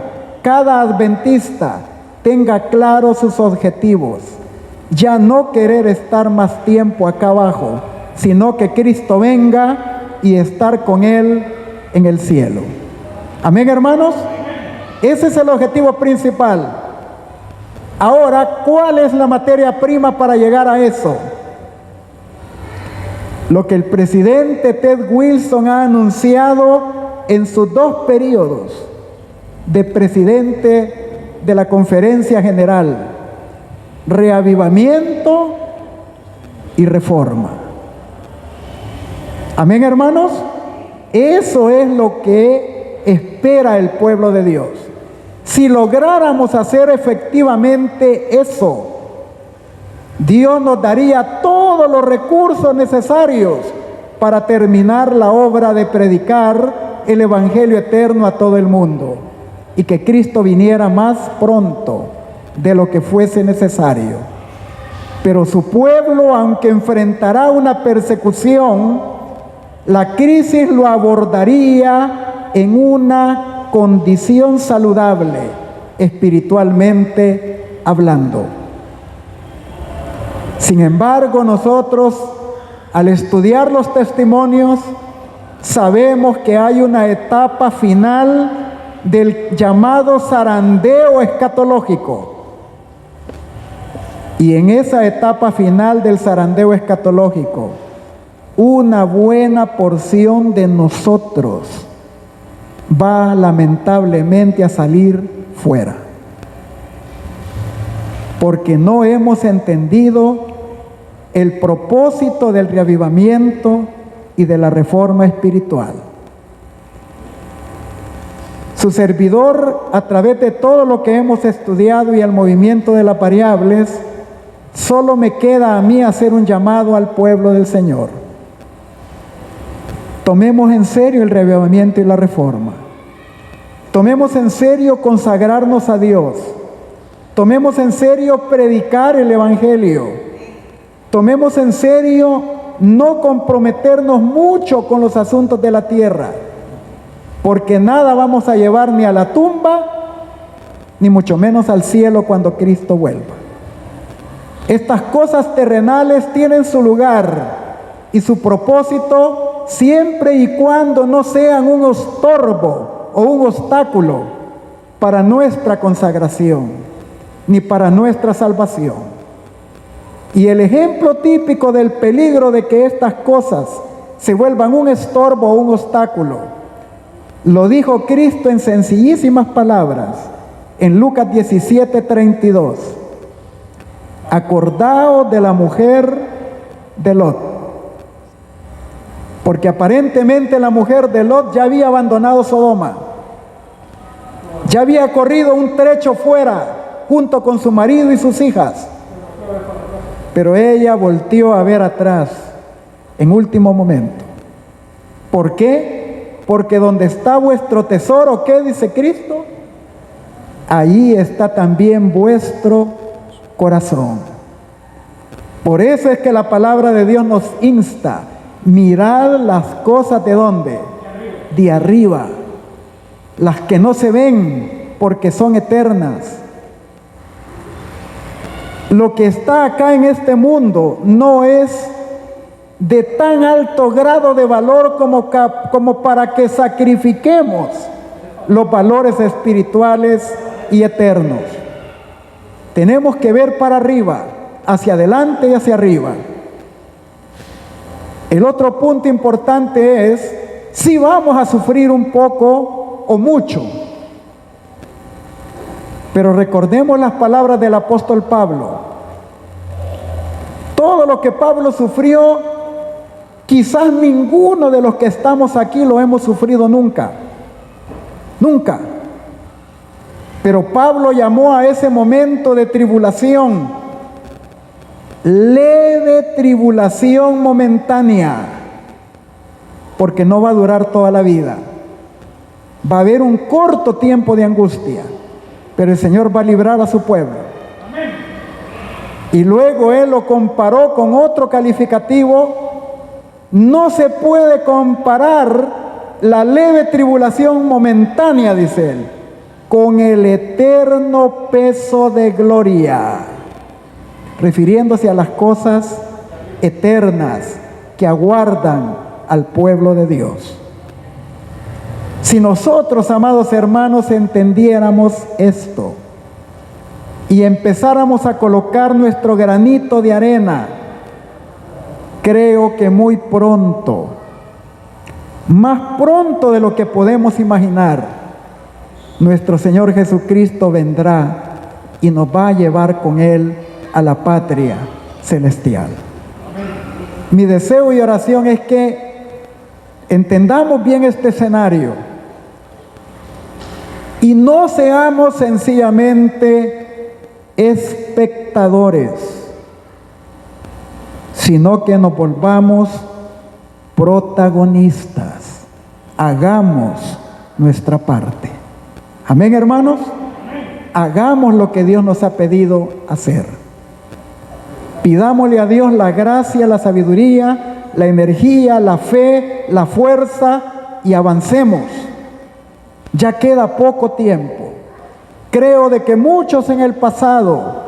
Speaker 1: cada adventista tenga claros sus objetivos. Ya no querer estar más tiempo acá abajo, sino que Cristo venga y estar con Él en el cielo. Amén, hermanos. Ese es el objetivo principal. Ahora, ¿cuál es la materia prima para llegar a eso? lo que el presidente Ted Wilson ha anunciado en sus 2 periodos de presidente de la Conferencia General: reavivamiento y reforma. Amén, hermanos. Eso es lo que espera el pueblo de Dios. Si lográramos hacer efectivamente eso, Dios nos daría todos los recursos necesarios para terminar la obra de predicar el Evangelio eterno a todo el mundo, y que Cristo viniera más pronto de lo que fuese necesario. Pero su pueblo, aunque enfrentará una persecución, la crisis lo abordaría en una condición saludable, espiritualmente hablando. Sin embargo, nosotros, al estudiar los testimonios, sabemos que hay una etapa final del llamado zarandeo escatológico. Y en esa etapa final del zarandeo escatológico, una buena porción de nosotros va lamentablemente a salir fuera, porque no hemos entendido el propósito del reavivamiento y de la reforma espiritual. Su servidor, a través de todo lo que hemos estudiado y el movimiento de las variables, solo me queda a mí hacer un llamado al pueblo del Señor. Tomemos en serio el reavivamiento y la reforma. Tomemos en serio consagrarnos a Dios. Tomemos en serio predicar el Evangelio. Tomemos en serio no comprometernos mucho con los asuntos de la tierra, porque nada vamos a llevar ni a la tumba, ni mucho menos al cielo cuando Cristo vuelva. Estas cosas terrenales tienen su lugar y su propósito siempre y cuando no sean un estorbo o un obstáculo para nuestra consagración, ni para nuestra salvación. Y el ejemplo típico del peligro de que estas cosas se vuelvan un estorbo o un obstáculo, lo dijo Cristo en sencillísimas palabras en Lucas 17:32. Acordaos de la mujer de Lot. Porque aparentemente la mujer de Lot ya había abandonado Sodoma. Ya había corrido un trecho fuera junto con su marido y sus hijas. Pero ella volteó a ver atrás en último momento. ¿Por qué? Porque donde está vuestro tesoro, ¿qué dice Cristo? Allí está también vuestro corazón. Por eso es que la palabra de Dios nos insta: mirad las cosas ¿de dónde? De arriba, las que no se ven porque son eternas. Lo que está acá en este mundo no es de tan alto grado de valor como para que sacrifiquemos los valores espirituales y eternos. Tenemos que ver para arriba, hacia adelante y hacia arriba. El otro punto importante es si vamos a sufrir un poco o mucho. Pero recordemos las palabras del apóstol Pablo. Todo lo que Pablo sufrió, quizás ninguno de los que estamos aquí lo hemos sufrido nunca. Nunca. Pero Pablo llamó a ese momento de tribulación leve tribulación momentánea, porque no va a durar toda la vida. Va a haber un corto tiempo de angustia, pero el Señor va a librar a su pueblo. Amén. Y luego Él lo comparó con otro calificativo. No se puede comparar la leve tribulación momentánea, dice Él, con el eterno peso de gloria, refiriéndose a las cosas eternas que aguardan al pueblo de Dios. Si nosotros, amados hermanos, entendiéramos esto y empezáramos a colocar nuestro granito de arena, creo que muy pronto, más pronto de lo que podemos imaginar, nuestro Señor Jesucristo vendrá y nos va a llevar con Él a la patria celestial. Mi deseo y oración es que entendamos bien este escenario y no seamos sencillamente espectadores, sino que nos volvamos protagonistas. Hagamos nuestra parte. Amén, hermanos. Hagamos lo que Dios nos ha pedido hacer. Pidámosle a Dios la gracia, la sabiduría, la energía, la fe, la fuerza y avancemos. Ya queda poco tiempo. Creo de que muchos en el pasado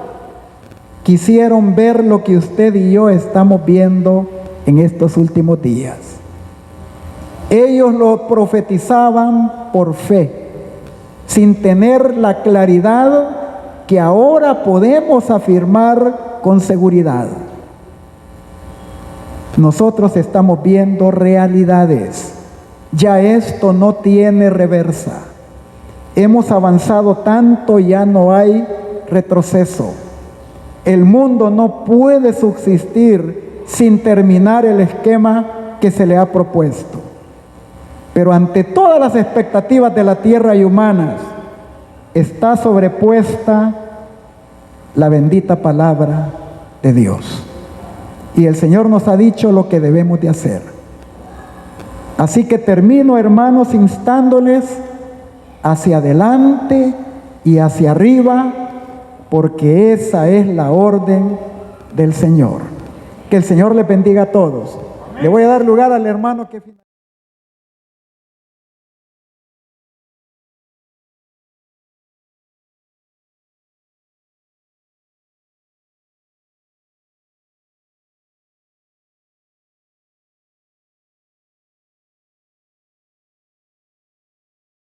Speaker 1: quisieron ver lo que usted y yo estamos viendo en estos últimos días. Ellos lo profetizaban por fe, sin tener la claridad que ahora podemos afirmar con seguridad. Nosotros estamos viendo realidades. Ya esto no tiene reversa. Hemos avanzado tanto, ya no hay retroceso. El mundo no puede subsistir sin terminar el esquema que se le ha propuesto. Pero ante todas las expectativas de la tierra y humanas, está sobrepuesta la bendita palabra de Dios. Y el Señor nos ha dicho lo que debemos de hacer. Así que termino, hermanos, instándoles hacia adelante y hacia arriba, porque esa es la orden del Señor. Que el Señor les bendiga a todos. Le voy a dar lugar al hermano que